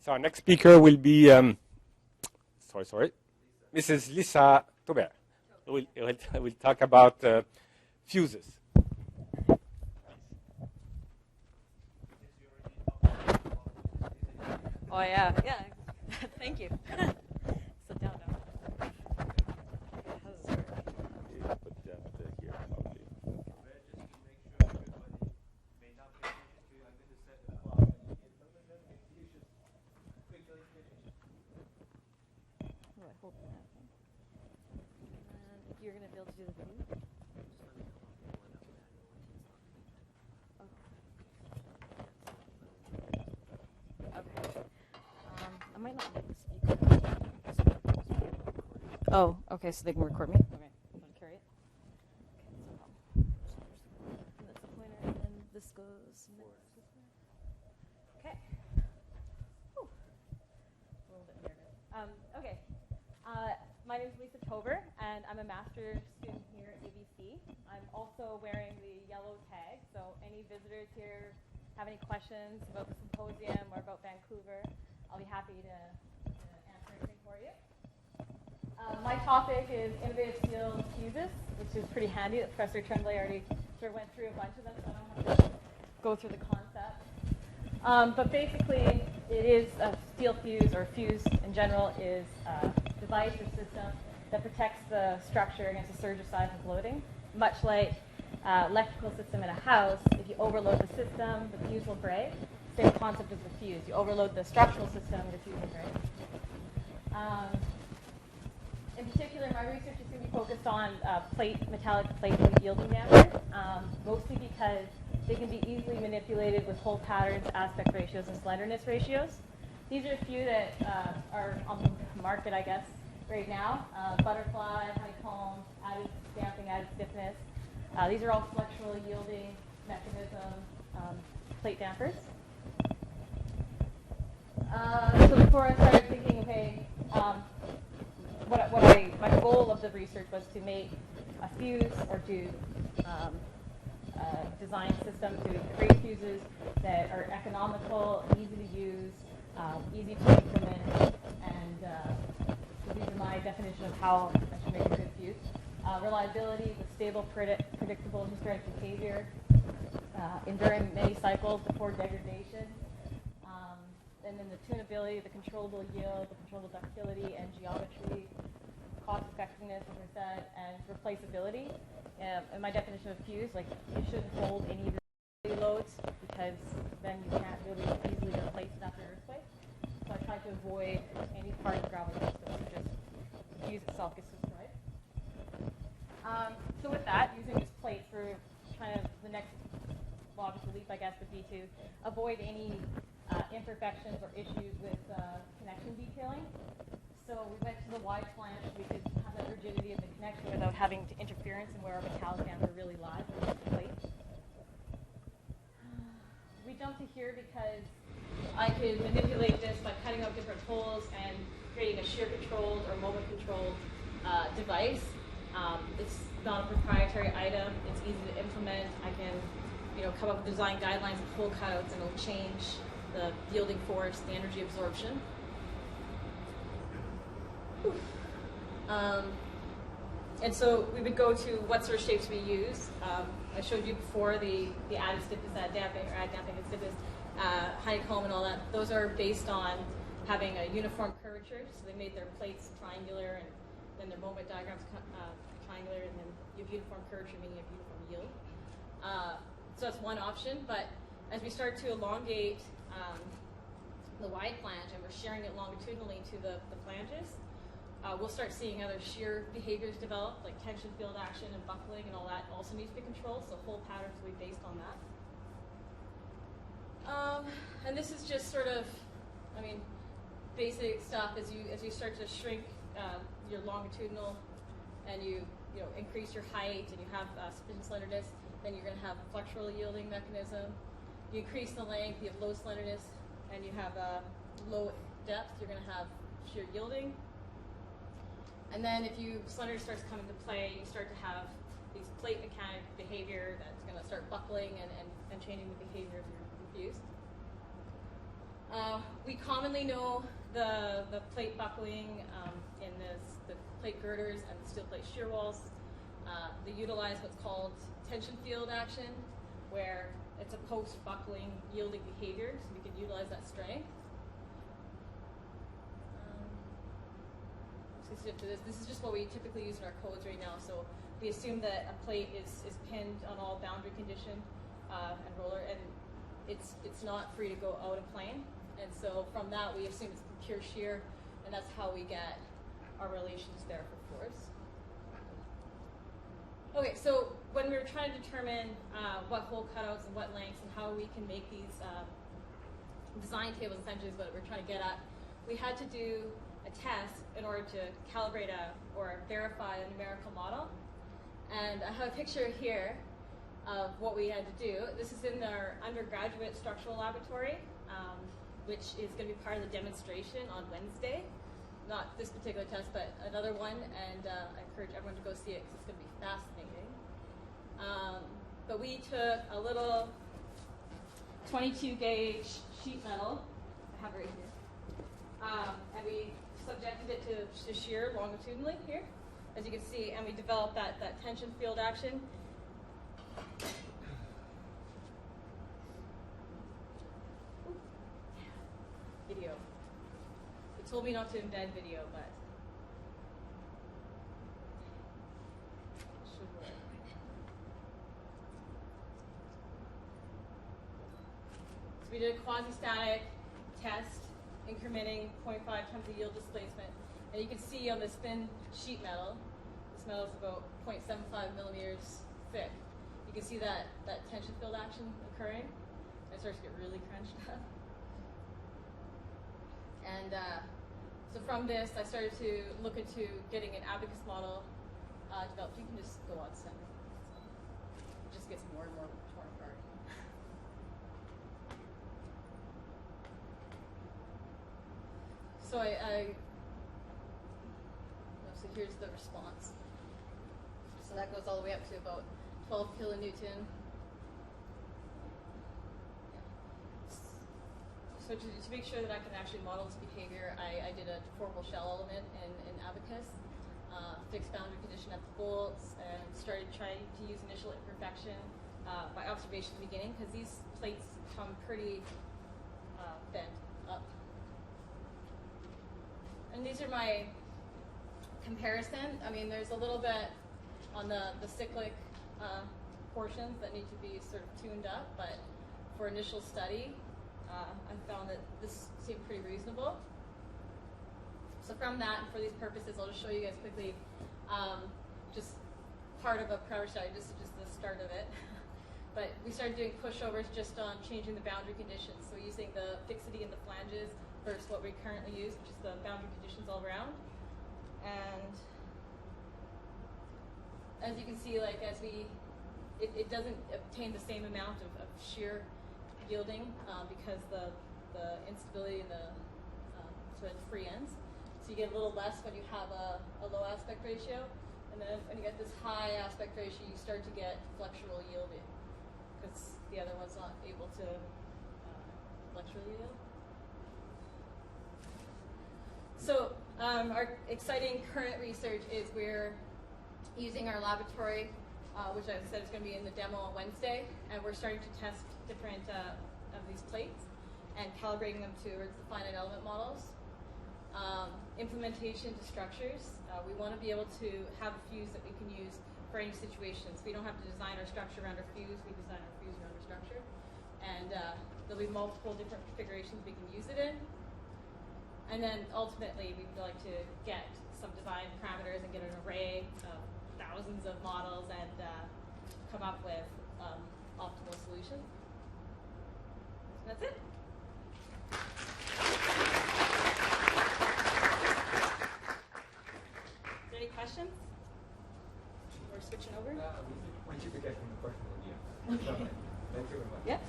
So our next speaker will be, Mrs. Lisa Taubert. We'll talk about fuses. Oh, yeah. Thank you. Sit down now. You're going to be able to do the video? Okay. I might not need the speaker. Oh, okay, so they can record me? Okay, I'm going to carry it. That's the pointer, and then this goes this way. Okay. Whew. A little bit nervous. Okay. My name is Lisa Taubert, and I'm a master's student here at UBC. I'm also wearing the yellow tag, so any visitors here have any questions about the symposium or about Vancouver, I'll be happy to answer anything for you. My topic is innovative steel fuses, which is pretty handy. Professor Tremblay already sort of went through a bunch of them, so I don't have to go through the concept. But basically, it is a steel fuse, or fuse in general, is a device or system that protects the structure against a surge of seismic loading. Much like electrical system in a house, if you overload the system, the fuse will break. Same concept as the fuse. You overload the structural system, the fuse will break. In particular, my research is going to be focused on metallic plate yielding dampers, mostly because they can be easily manipulated with hole patterns, aspect ratios, and slenderness ratios. These are a few that are on the market, I guess, right now. Butterfly, honeycomb, added damping, added stiffness. These are all flexural yielding mechanism plate dampers. So before I started thinking, okay, my goal of the research was to make a fuse or to design systems to create fuses that are economical, easy to use, easy to implement, and so these are my definition of how I should make a good fuse. Reliability with stable, predictable historic behavior, enduring many cycles before degradation, and then the tunability, the controllable yield, the controllable ductility and geometry, cost effectiveness, as I said, and replaceability. And my definition of fuse, like it shouldn't hold any of the loads because then you can't really easily replace it after an earthquake. So I try to avoid any part of the gravel system. avoid any imperfections or issues with connection detailing. So we went to the wide flange so we could have that rigidity of the connection without having to interference in where our metallic ends are really live in the plate. We jumped to here because I could manipulate this by cutting out different holes and creating a shear controlled or moment controlled device. It's not a proprietary item. It's easy to implement. I can, come up with design guidelines of hole cutouts, and it'll change the yielding force, the energy absorption. And so we would go to what sort of shapes we use. I showed you before the added stiffness, add damping, or add damping and stiffness, honeycomb and all that. Those are based on having a uniform curvature. So they made their plates triangular, and then their moment diagrams triangular, and then you have uniform curvature, meaning you have uniform yield. So that's one option. But as we start to elongate the wide flange, and we're shearing it longitudinally to the flanges, we'll start seeing other shear behaviors develop, like tension field action and buckling and all that also needs to be controlled, so whole patterns will be based on that. And this is just sort of, basic stuff as you start to shrink your longitudinal and you increase your height and you have sufficient slenderness, then you're going to have a flexural yielding mechanism. You increase the length, you have low slenderness, and you have low depth, you're going to have shear yielding. And then if slenderness starts coming to play, you start to have these plate mechanic behavior that's going to start buckling and changing the behavior if you're confused. We commonly know the plate buckling in the plate girders and the steel plate shear walls. They utilize what's called tension field action, where it's a post-buckling yielding behavior, so we can utilize that strength. This is just what we typically use in our codes right now. So we assume that a plate is pinned on all boundary condition and roller, and it's not free to go out of plane. And so from that, we assume it's pure shear, and that's how we get our relations there for force. Okay, so when we were trying to determine what hole cutouts and what lengths and how we can make these design tables, essentially is what we're trying to get at, we had to do a test in order to calibrate or verify a numerical model. And I have a picture here of what we had to do. This is in our undergraduate structural laboratory, which is going to be part of the demonstration on Wednesday. Not this particular test, but another one, and I encourage everyone to go see it because it's going to be fascinating. But we took a little 22 gauge sheet metal, I have it right here, and we subjected it to shear longitudinally here, as you can see, and we developed that tension field action. Video. They told me not to embed video, but it should work. So we did a quasi-static test, incrementing 0.5 times the yield displacement. And you can see on this thin sheet metal, this metal is about 0.75 millimeters thick. You can see that tension field action occurring. It starts to get really crunched up. And so from this, I started to look into getting an abacus model developed. You can just go on center. It just gets more and more torn apart. So so here's the response. So that goes all the way up to about 12 kilonewton. So to make sure that I can actually model this behavior, I did a deformable shell element in abacus, fixed boundary condition at the bolts, and started trying to use initial imperfection by observation at the beginning, because these plates come pretty bent up. And these are my comparison. There's a little bit on the cyclic portions that need to be sort of tuned up, but for initial study, I found that this seemed pretty reasonable. So from that, and for these purposes, I'll just show you guys quickly just part of a prior study, just the start of it. But we started doing pushovers just on changing the boundary conditions. So using the fixity in the flanges versus what we currently use, which is the boundary conditions all around. And as you can see, like it doesn't obtain the same amount of shear yielding because the instability in the sort of free ends. So you get a little less when you have a low aspect ratio. And then when you get this high aspect ratio, you start to get flexural yielding because the other one's not able to flexurally yield. So our exciting current research is we're using our laboratory, which I said is going to be in the demo on Wednesday, and we're starting to test different of these plates and calibrating them towards the finite element models. Implementation to structures. We want to be able to have a fuse that we can use for any situations. We don't have to design our structure around our fuse. We design our fuse around our structure. And there'll be multiple different configurations we can use it in. And then ultimately, we'd like to get some design parameters and get an array of thousands of models and come up with optimal solutions. That's it. Any questions? We're switching over? When you get from the question, yeah. Okay. Thank you very much. Yeah.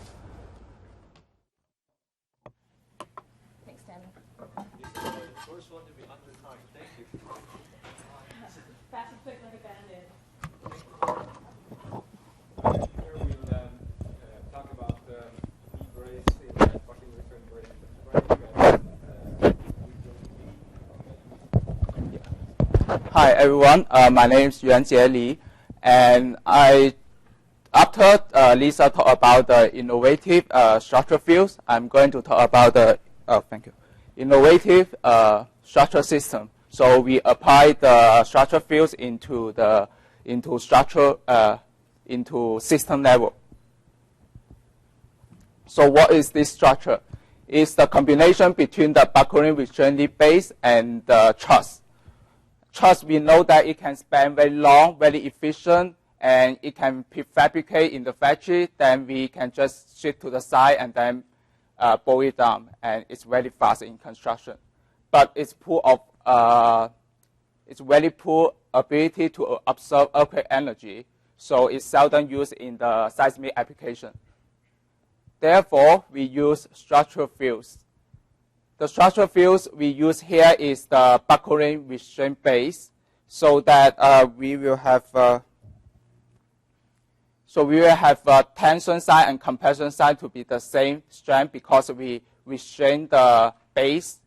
Thanks, Danny. This is the first one to be under time. Thank you. Fast and quick like a Band-Aid. Here we'll talk about e-brace in fucking return brace. Hi everyone, my name is Yuanjie Li, and after Lisa talked about the innovative structure fields, I'm going to talk about the innovative structure system. So we apply the structure fields into system level. So what is this structure? It's the combination between the buckling restraint base and the truss. Truss, we know that it can span very long, very efficient, and it can prefabricate in the factory. Then we can just shift to the side and then bolt it down, and it's very fast in construction. But it's very poor ability to absorb earthquake energy, so it's seldom used in the seismic application. Therefore, we use structural fields. The structural fields we use here is the buckling restraint base, so that we will have tension side and compression side to be the same strength because we restrain the base,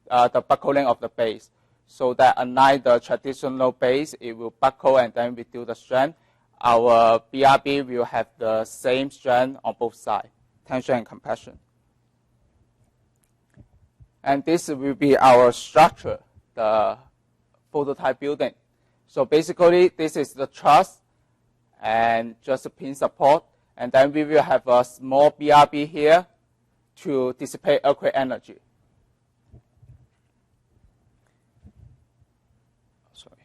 the buckling of the base, so that unlike the traditional base, it will buckle and then reduce the strength. Our BRB will have the same strength on both sides, tension and compression. And this will be our structure, the prototype building. So basically, this is the truss and just a pin support. And then we will have a small BRB here to dissipate earthquake energy. Sorry.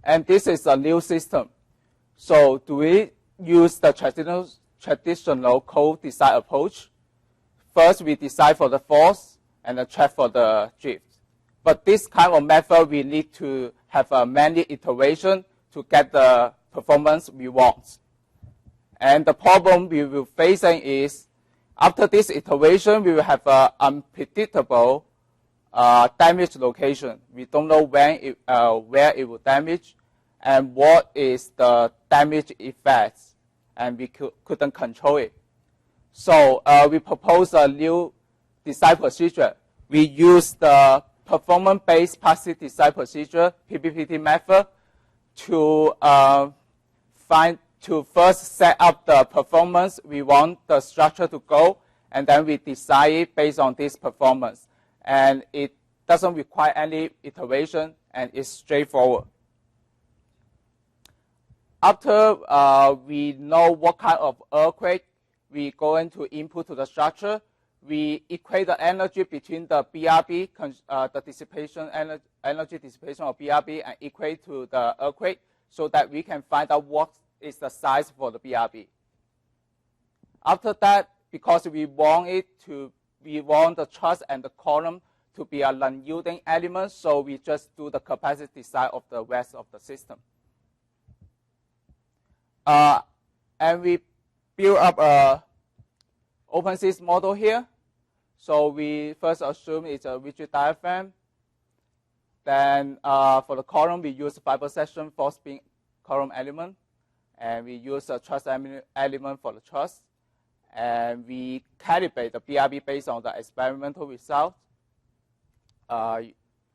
And this is a new system. So do we use the traditional co-design approach? First, we design for the force and check for the drift. But this kind of method, we need to have many iterations to get the performance we want. And the problem we will facing is, after this iteration, we will have an unpredictable damage location. We don't know when where it will damage and what is the damage effects, and we couldn't control it. So we propose a new design procedure. We use the performance-based passive design procedure, PBPT method, to first set up the performance we want the structure to go, and then we design it based on this performance. And it doesn't require any iteration, and it's straightforward. After we know what kind of earthquake we going to input to the structure, we equate the energy between the BRB, the dissipation energy dissipation of BRB, and equate to the earthquake, so that we can find out what is the size for the BRB. After that, because we want the truss and the column to be a non-yielding element, so we just do the capacity design of the rest of the system. And we build up a OpenSys model here. So we first assume it's a rigid diaphragm. Then for the column, we use fiber section force beam column element. And we use a truss element for the truss. And we calibrate the BRB based on the experimental result.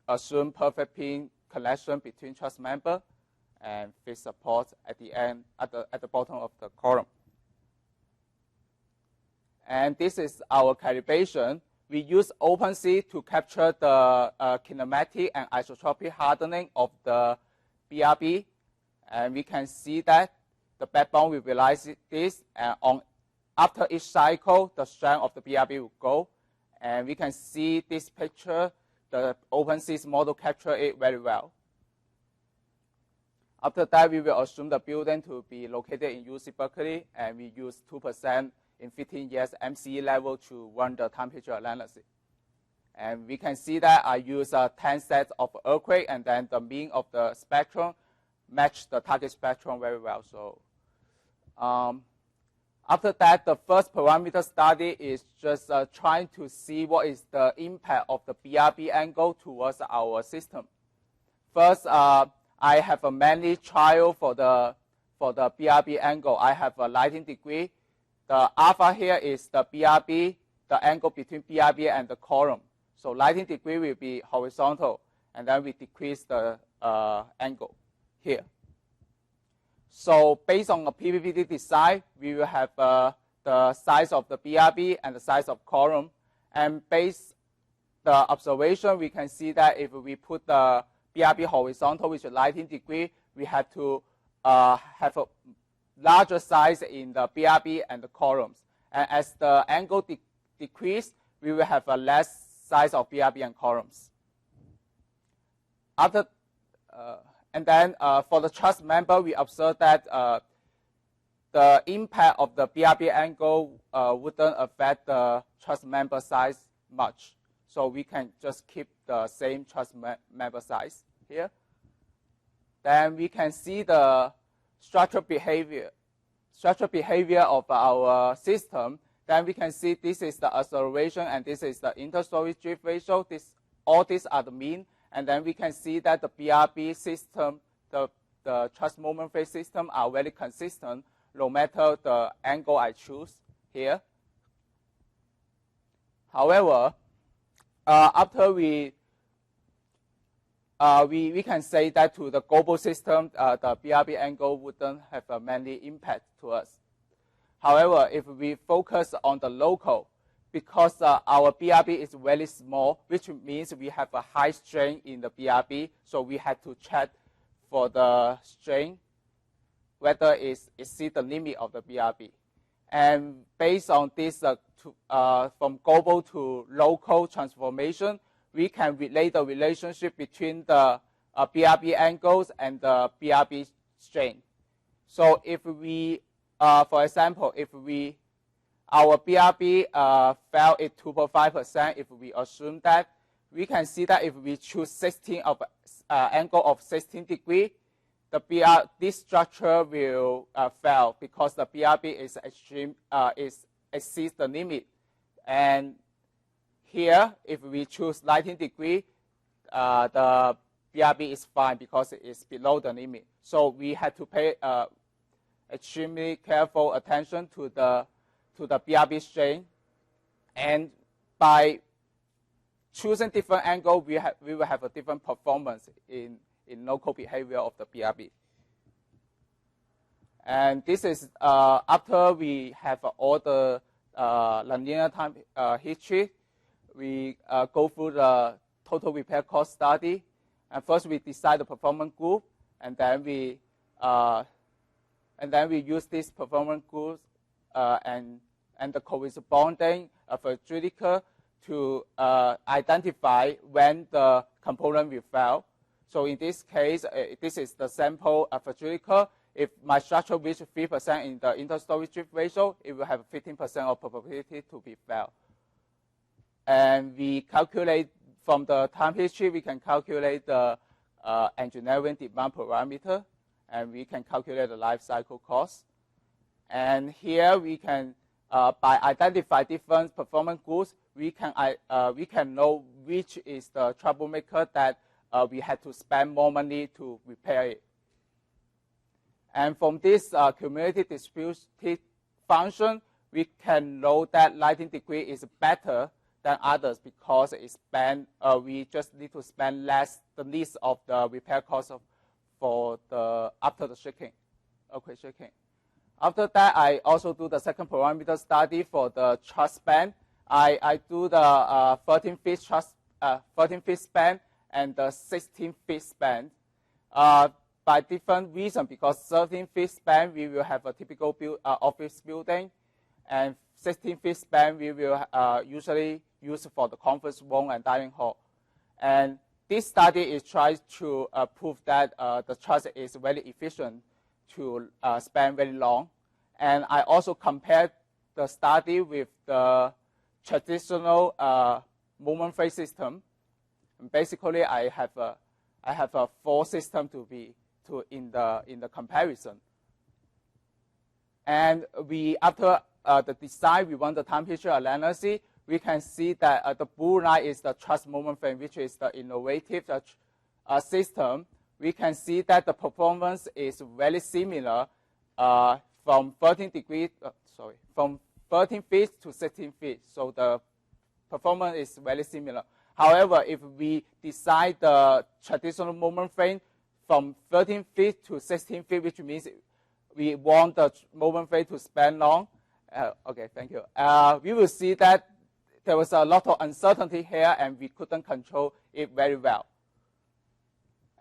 Assume perfect pin connection between truss member and fixed support at the end, at the bottom of the column. And this is our calibration. We use OpenSys to capture the kinematic and isotropic hardening of the BRB. And we can see that the backbone will realize this. And after each cycle, the strength of the BRB will go. And we can see this picture. The OpenSys model capture it very well. After that, we will assume the building to be located in UC Berkeley, and we use 2% in 15 years MCE level to run the temperature analysis. And we can see that I use 10 sets of earthquake, and then the mean of the spectrum match the target spectrum very well. So after that, the first parameter study is just trying to see what is the impact of the BRB angle towards our system. First, I have a many trial for the BRB angle. I have a 19 degree. The alpha here is the BRB, the angle between BRB and the column. So 19 degree will be horizontal, and then we decrease the angle here. So based on the PVPD design, we will have the size of the BRB and the size of column. And based the observation, we can see that if we put the BRB horizontal, which is 19 degree, we have to have a larger size in the BRB and the columns. And as the angle decrease, we will have a less size of BRB and columns. After, and then for the truss member, we observe that the impact of the BRB angle wouldn't affect the truss member size much. So we can just keep the same truss member size here. Then we can see the structural behavior of our system. Then we can see this is the acceleration and this is the interstory drift ratio. All these are the mean. And then we can see that the BRB system, the truss moment phase system are very consistent no matter the angle I choose here. However, after we can say that to the global system, the BRB angle wouldn't have many impact to us. However, if we focus on the local, because our BRB is very small, which means we have a high strain in the BRB, so we have to check for the strain, whether it exceeds the limit of the BRB. And based on this, from global to local transformation, we can relate the relationship between the BRB angles and the BRB strain. So if we, for example, if our BRB fell at 2.5%, if we assume that, we can see that if we choose angle of 16 degree, this structure will fail because the BRB is exceeds the limit. And here, if we choose 19 degree, the BRB is fine because it is below the limit. So we have to pay extremely careful attention to the BRB strain. And by choosing different angle, we will have a different performance in local behavior of the BRB. And this is after we have all the nonlinear time history. We go through the total repair cost study. And first we decide the performance group, and then we use this performance group and the corresponding fragility to identify when the component will fail. So in this case, this is the sample fragility. if my structure reaches 3% in the inter-story drift ratio, it will have 15% of probability to be failed. And we calculate from the time history, we can calculate the engineering demand parameter, and we can calculate the life cycle cost. And here we can, by identify different performance groups, we can know which is the troublemaker that we had to spend more money to repair it. And from this cumulative distributed function, we can know that lighting degree is better than others because we just need to spend the least of the repair cost after the shaking, earthquake shaking. After that, I also do the second parameter study for the charge span. I do the 13 feet span and the 16 feet span. By different reasons, because 13 feet span, we will have a typical office building, and 16 feet span, we will usually use for the conference room and dining hall. And this study is trying to prove that the charge is very efficient to span very long. And I also compared the study with the traditional moment phase system. And basically, I have a four system in the comparison. And after the design, we run the time history analysis. We can see that the blue line is the charge moment frame, which is the innovative system. We can see that the performance is very similar from 13 feet to 16 feet. So the performance is very similar. However, if we design the traditional moment frame from 13 feet to 16 feet, which means we want the moment frame to span long. Okay, thank you. We will see that there was a lot of uncertainty here, and we couldn't control it very well.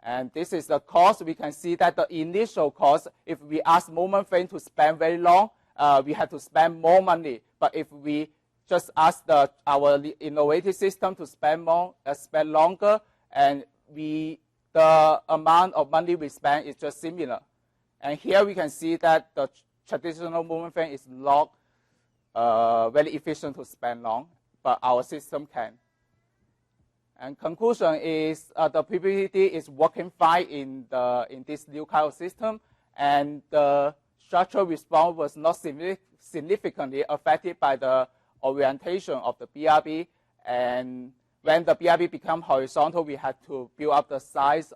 And this is the cost. We can see that the initial cost, if we ask moment frame to span very long, we have to spend more money. But if we just ask our innovative system to spend longer, and the amount of money we spend is just similar. And here we can see that the traditional moment frame is not very efficient to spend long, but our system can. And conclusion is the PPT is working fine in this new kind of system, and the structural response was not significantly affected by the orientation of the BRB. And when the BRB become horizontal, we had to build up the size,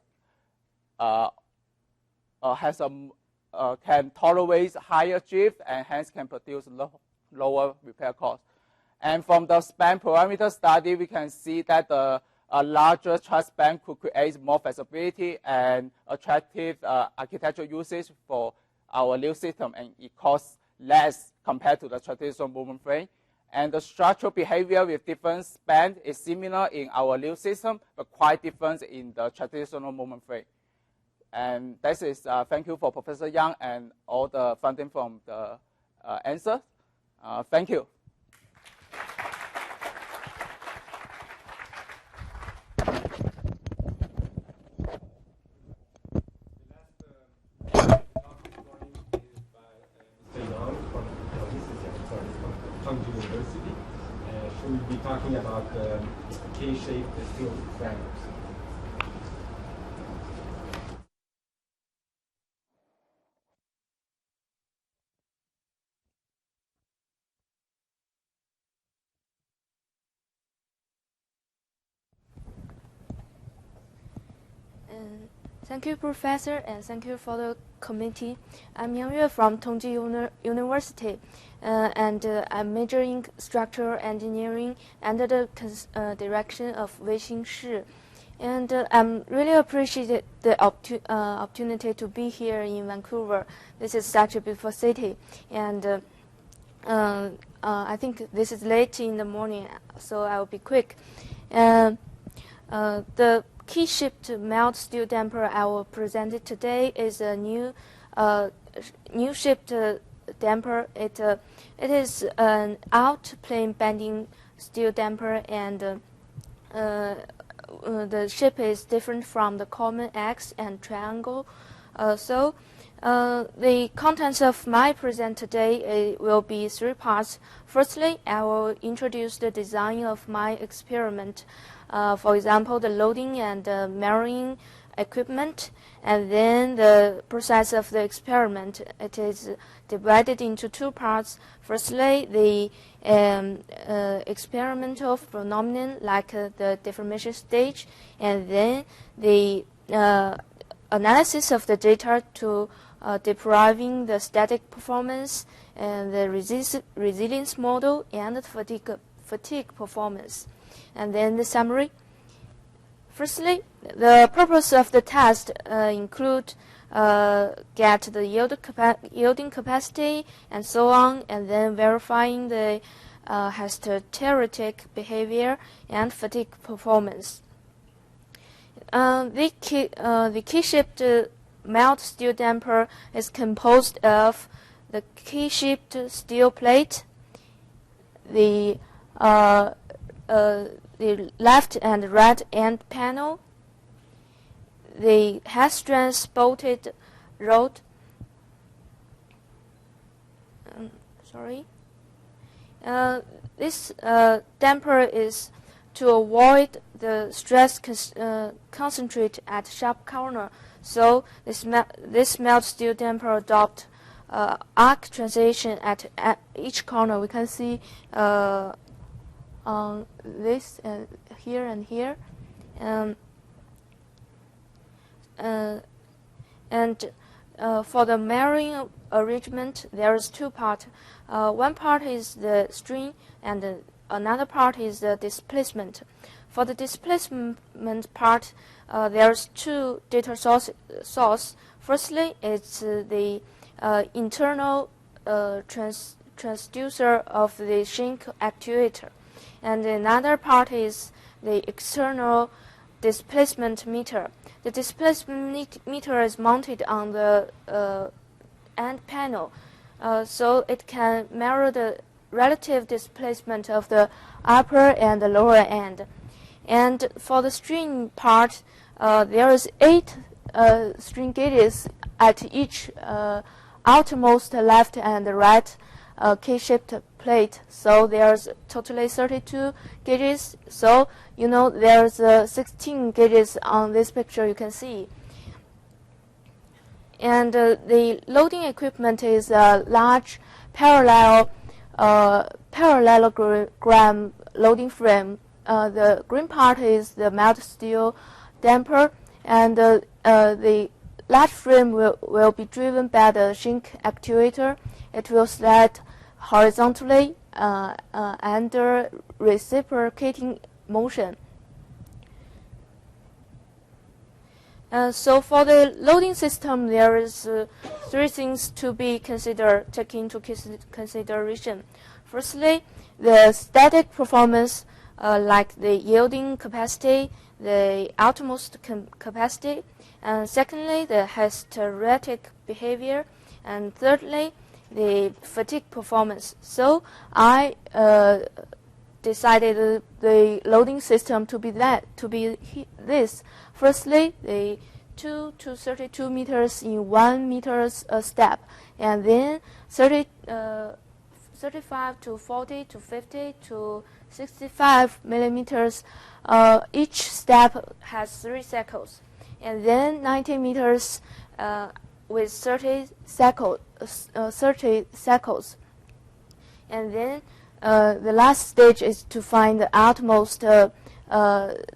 can tolerate higher drift, and hence can produce lower repair cost. And from the span parameter study, we can see that a larger charge span could create more flexibility and attractive architectural usage for our new system, and it costs less compared to the traditional moment frame. And the structural behavior with different span is similar in our new system, but quite different in the traditional moment frame. And this is thank you for Professor Yang and all the funding from the answer. Thank you. Tongji University. She will be talking about K-shaped steel frames. Thank you, Professor, and thank you for the committee. I'm Yang Yue from Tongji University, and I'm majoring in structural engineering under the direction of Wei Xing Shi. And I'm really appreciate the opportunity to be here in Vancouver. This is such a beautiful city, and I think this is late in the morning, so I will be quick. The key-shaped melt steel damper I will present today is a new shaped damper. It is an out-plane bending steel damper, and the shape is different from the common X and triangle. So The contents of my present today will be 3 parts. Firstly, I will introduce the design of my experiment. For example, the loading and mirroring equipment, and then the process of the experiment. It is divided into 2 parts. Firstly, the experimental phenomenon like the deformation stage, and then the analysis of the data to deriving the static performance and the resilience model and the fatigue performance. And then the summary. Firstly, the purpose of the test include get the yielding capacity and so on, and then verifying the hysteretic behavior and fatigue performance. The key-shaped melt steel damper is composed of the key-shaped steel plate, the left and right end panel, the head-strength bolted rod. This damper is to avoid the stress concentrate at sharp corner. So this melt steel damper adopt arc transition at each corner. We can see on this here and here, and for the mirroring arrangement, there is 2 parts. One part is the string, and another part is the displacement. For the displacement part, there's 2 data source. Firstly, it's the internal transducer of the shrink actuator, and another part is the external displacement meter. The displacement meter is mounted on the end panel, so it can measure the relative displacement of the upper and the lower end. And for the string part, there is 8 string gauges at each outermost left and right K-shaped plate. So there's totally 32 gauges. So there's 16 gauges on this picture you can see. And the loading equipment is a large parallelogram loading frame. The green part is the melt steel damper, and the large frame will be driven by the shrink actuator. It will slide horizontally under reciprocating motion. So for the loading system, there is 3 things to be taken into consideration. Firstly, the static performance, like the yielding capacity, the outermost capacity, and secondly, the hysteretic behavior, and thirdly, the fatigue performance. So I decided the loading system to be this. Firstly, the 2 to 32 meters in 1 meter step, and then 35 to 40 to 50 to 65 millimeters. Each step has 3 cycles, and then 90 meters with 30 cycles. And then the last stage is to find the utmost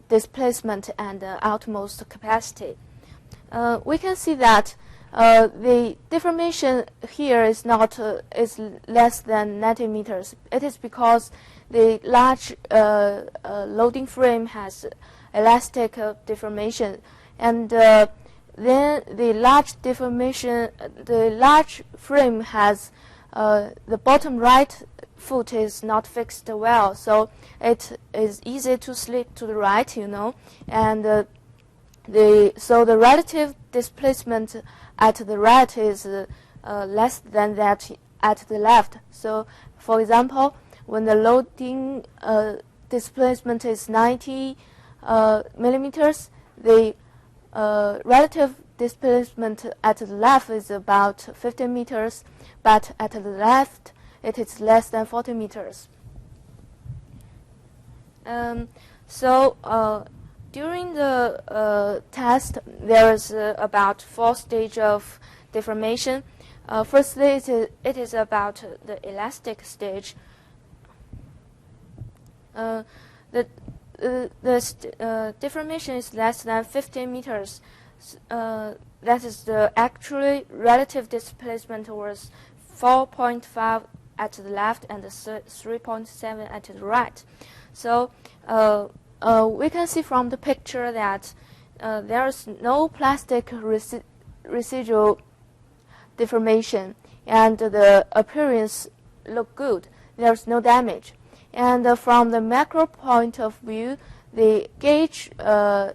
displacement and the utmost capacity. We can see that the deformation here is less than 90 meters. It is because the large loading frame has elastic deformation, and then the large frame has the bottom right foot is not fixed well, so it is easy to slip to the right, and so the relative displacement at the right is less than that at the left. So, for example, when the loading displacement is 90 millimeters, the relative displacement at the left is about 15 meters, but at the left it is less than 40 meters. During the test, there is about 4 stages of deformation. Firstly, it is about the elastic stage. The deformation is less than 15 meters. That is the actually relative displacement was 4.5 at the left and 3.7 at the right. So we can see from the picture that there is no plastic residual deformation, and the appearance look good. There's no damage. And from the macro point of view, the gauge, the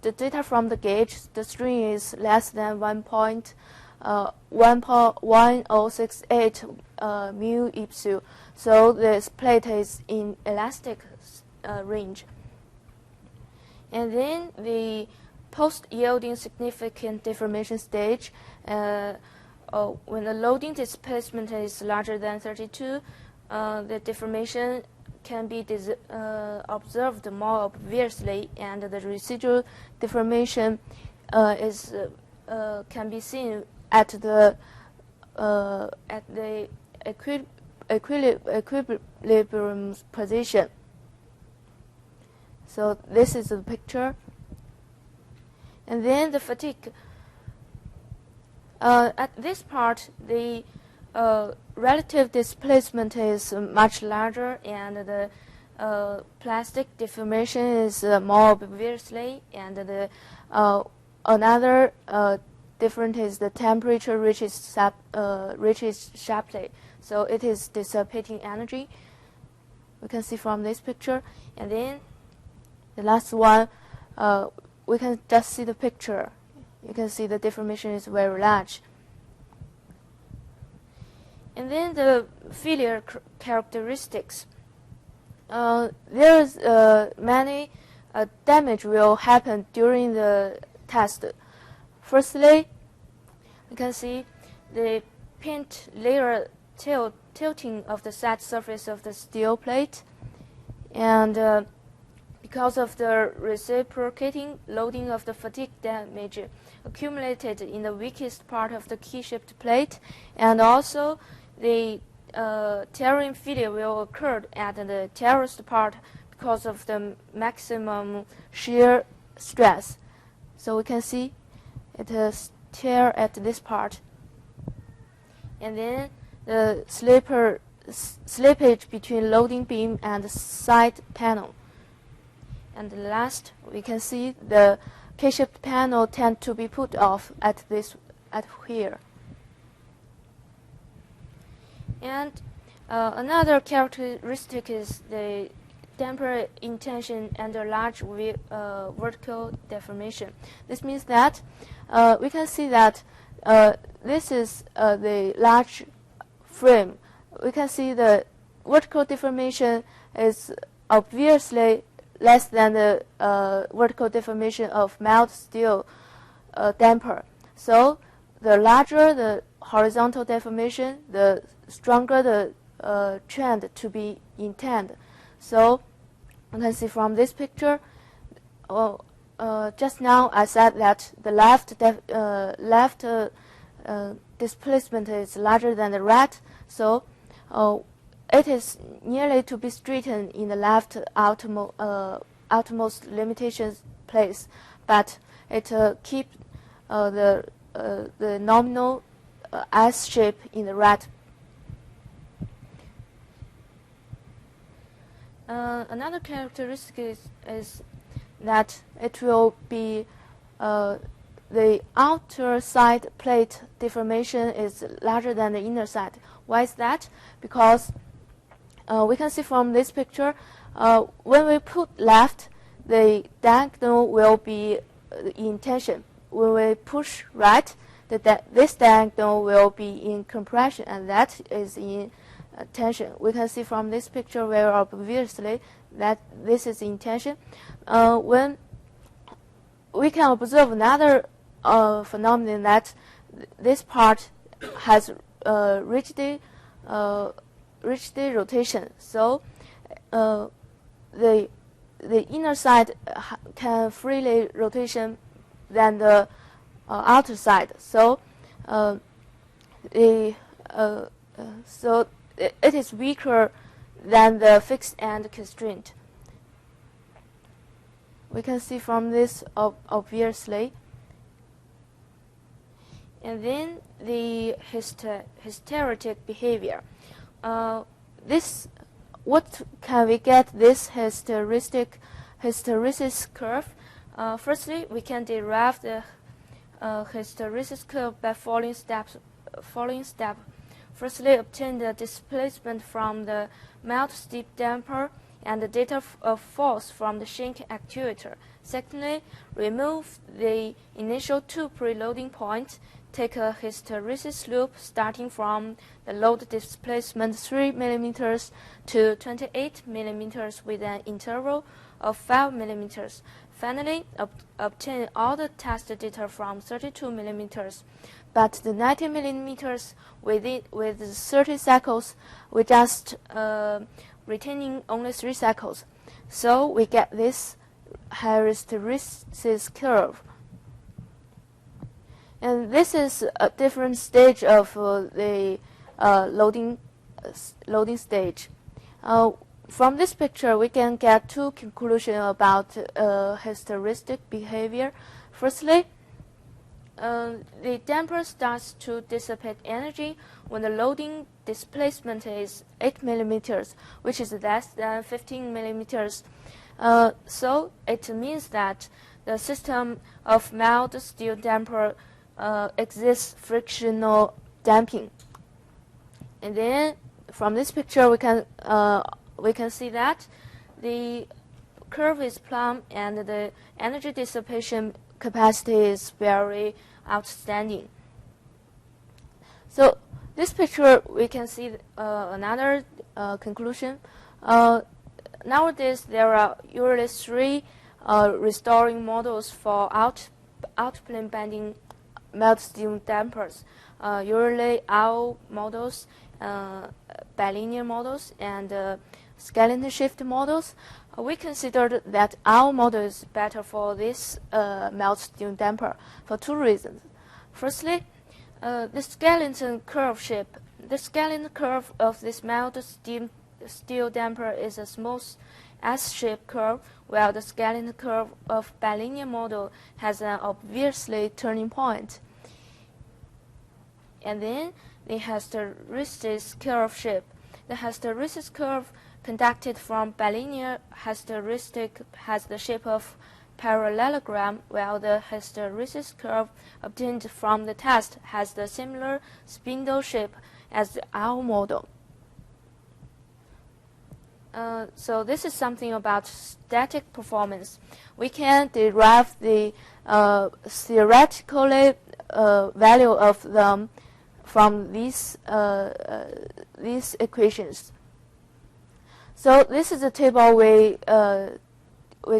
data from the gauge, the string is less than 1.1068 mu ipsu. So this plate is in elastic range. And then the post-yielding significant deformation stage, when the loading displacement is larger than 32, the deformation can be observed more obviously, and the residual deformation can be seen at the equilibrium position. So this is the picture. And then the fatigue. At this part, the relative displacement is much larger, and the plastic deformation is more obviously, and the another difference is the temperature reaches sharply, so it is dissipating energy. We can see from this picture. And then the last one, we can just see the picture. You can see the deformation is very large. And then the failure characteristics. There's many damage will happen during the test. Firstly, you can see the paint layer tilting of the set surface of the steel plate, and because of the reciprocating loading of the fatigue damage accumulated in the weakest part of the key-shaped plate, and also the tearing failure will occur at the terraced part because of the maximum shear stress. So we can see it is tear at this part. And then the slippage between loading beam and side panel. And last, we can see the K-shaped panel tend to be put off at here. And another characteristic is the damper intention under large vertical deformation. This means that we can see that this is the large frame. We can see the vertical deformation is obviously less than the vertical deformation of mild steel damper. So the larger the horizontal deformation, the stronger the trend to be intended. So you can see from this picture, just now I said that the left displacement is larger than the right, so it is nearly to be straightened in the left outermost limitation place, but it keeps the nominal S shape in the right. Another characteristic is that it will be the outer side plate deformation is larger than the inner side. Why is that? Because we can see from this picture, when we put left, the diagonal will be in tension. When we push right, this diagonal will be in compression, and that is in tension. We can see from this picture very obviously that this is in tension. When we can observe another phenomenon that this part has rigid rotation. So the inner side can freely rotation than the outer side. So it is weaker than the fixed end constraint. We can see from this obviously. And then the hysteretic behavior. What can we get this hysteresis curve? Firstly, we can derive the hysteresis curve by following step. Firstly, obtain the displacement from the melt steep damper and the data of force from the shrink actuator. Secondly, remove the initial two preloading points. Take a hysteresis loop starting from the load displacement 3 mm to 28 mm with an interval of 5 mm. Finally, obtain all the test data from 32 mm, but the 90 mm with 30 cycles, we just retaining only 3 cycles. So we get this hysteresis curve. And this is a different stage of the loading stage. From this picture, we can get two conclusions about hysteretic behavior. Firstly, the damper starts to dissipate energy when the loading displacement is 8 mm, which is less than 15 mm. So it means that the system of mild steel damper exists frictional damping. And then from this picture, we can see that the curve is plumb and the energy dissipation capacity is very outstanding. So this picture, we can see another conclusion. Nowadays, there are usually 3 restoring models for outplane bending melt steel dampers. Usually our models, bilinear models, and skeleton shift models. We considered that our model is better for this melt steel damper for 2 reasons. Firstly, the skeleton curve shape. The skeleton curve of this melt steel damper is a smooth S-shaped curve, while the skeleton curve of bilinear model has an obviously turning point. And then the hysteresis curve shape. The hysteresis curve conducted from bilinear hysteresis has the shape of parallelogram, while the hysteresis curve obtained from the test has the similar spindle shape as our model. So this is something about static performance. We can derive the theoretically value of them from these equations. So this is a table we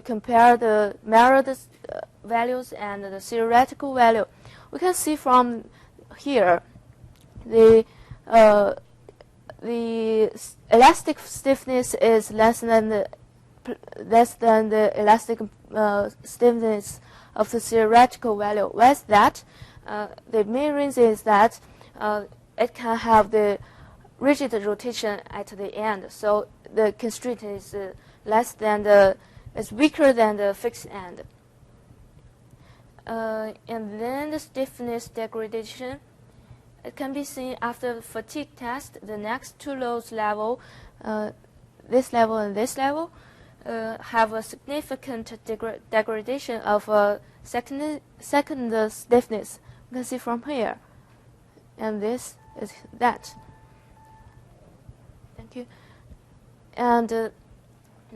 compare the measured values and the theoretical value. We can see from here the elastic stiffness is less than the elastic stiffness of the theoretical value. Why is that? The main reason is that it can have the rigid rotation at the end, so the constraint is weaker than the fixed end. And then the stiffness degradation. It can be seen after the fatigue test. The next 2 loads level, this level and this level, have a significant degradation of second stiffness. You can see from here, and this is that. Thank you. And the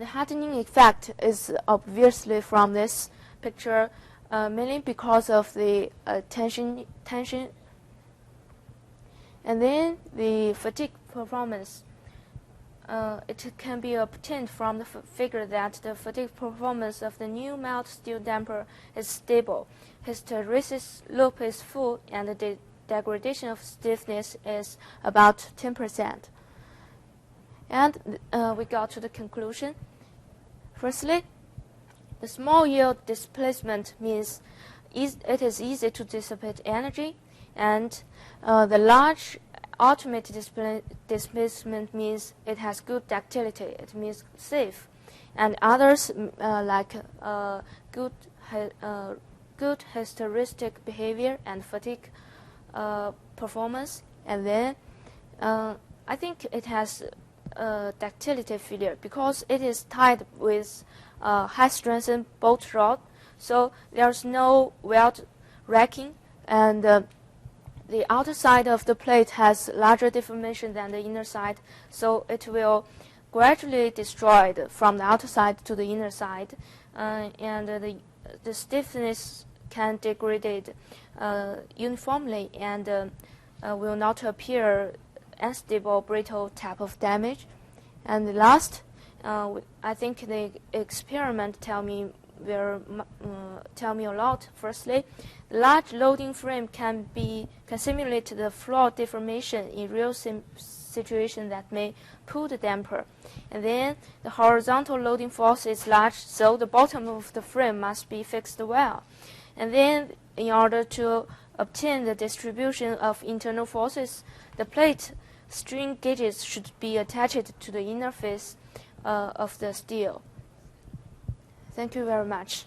hardening effect is obviously from this picture, mainly because of the tension. And then the fatigue performance. it can be obtained from the figure that the fatigue performance of the new melt steel damper is stable. Hysteresis loop is full, and the degradation of stiffness is about 10%. And we got to the conclusion. Firstly, the small yield displacement means it is easy to dissipate energy, and the large ultimate displacement means it has good ductility. It means safe, and others like good hysteristic behavior and fatigue performance. And then I think it has ductility failure because it is tied with high strength bolt rod, so there's no weld racking, and the outer side of the plate has larger deformation than the inner side, so it will gradually destroyed from the outer side to the inner side, and the stiffness can degrade uniformly and will not appear unstable, brittle type of damage. And last, I think the experiment tell me a lot. Firstly, large loading frame can simulate the floor deformation in real situation that may pull the damper. And then the horizontal loading force is large, so the bottom of the frame must be fixed well. And then in order to obtain the distribution of internal forces, the plate string gauges should be attached to the inner face of the steel. Thank you very much.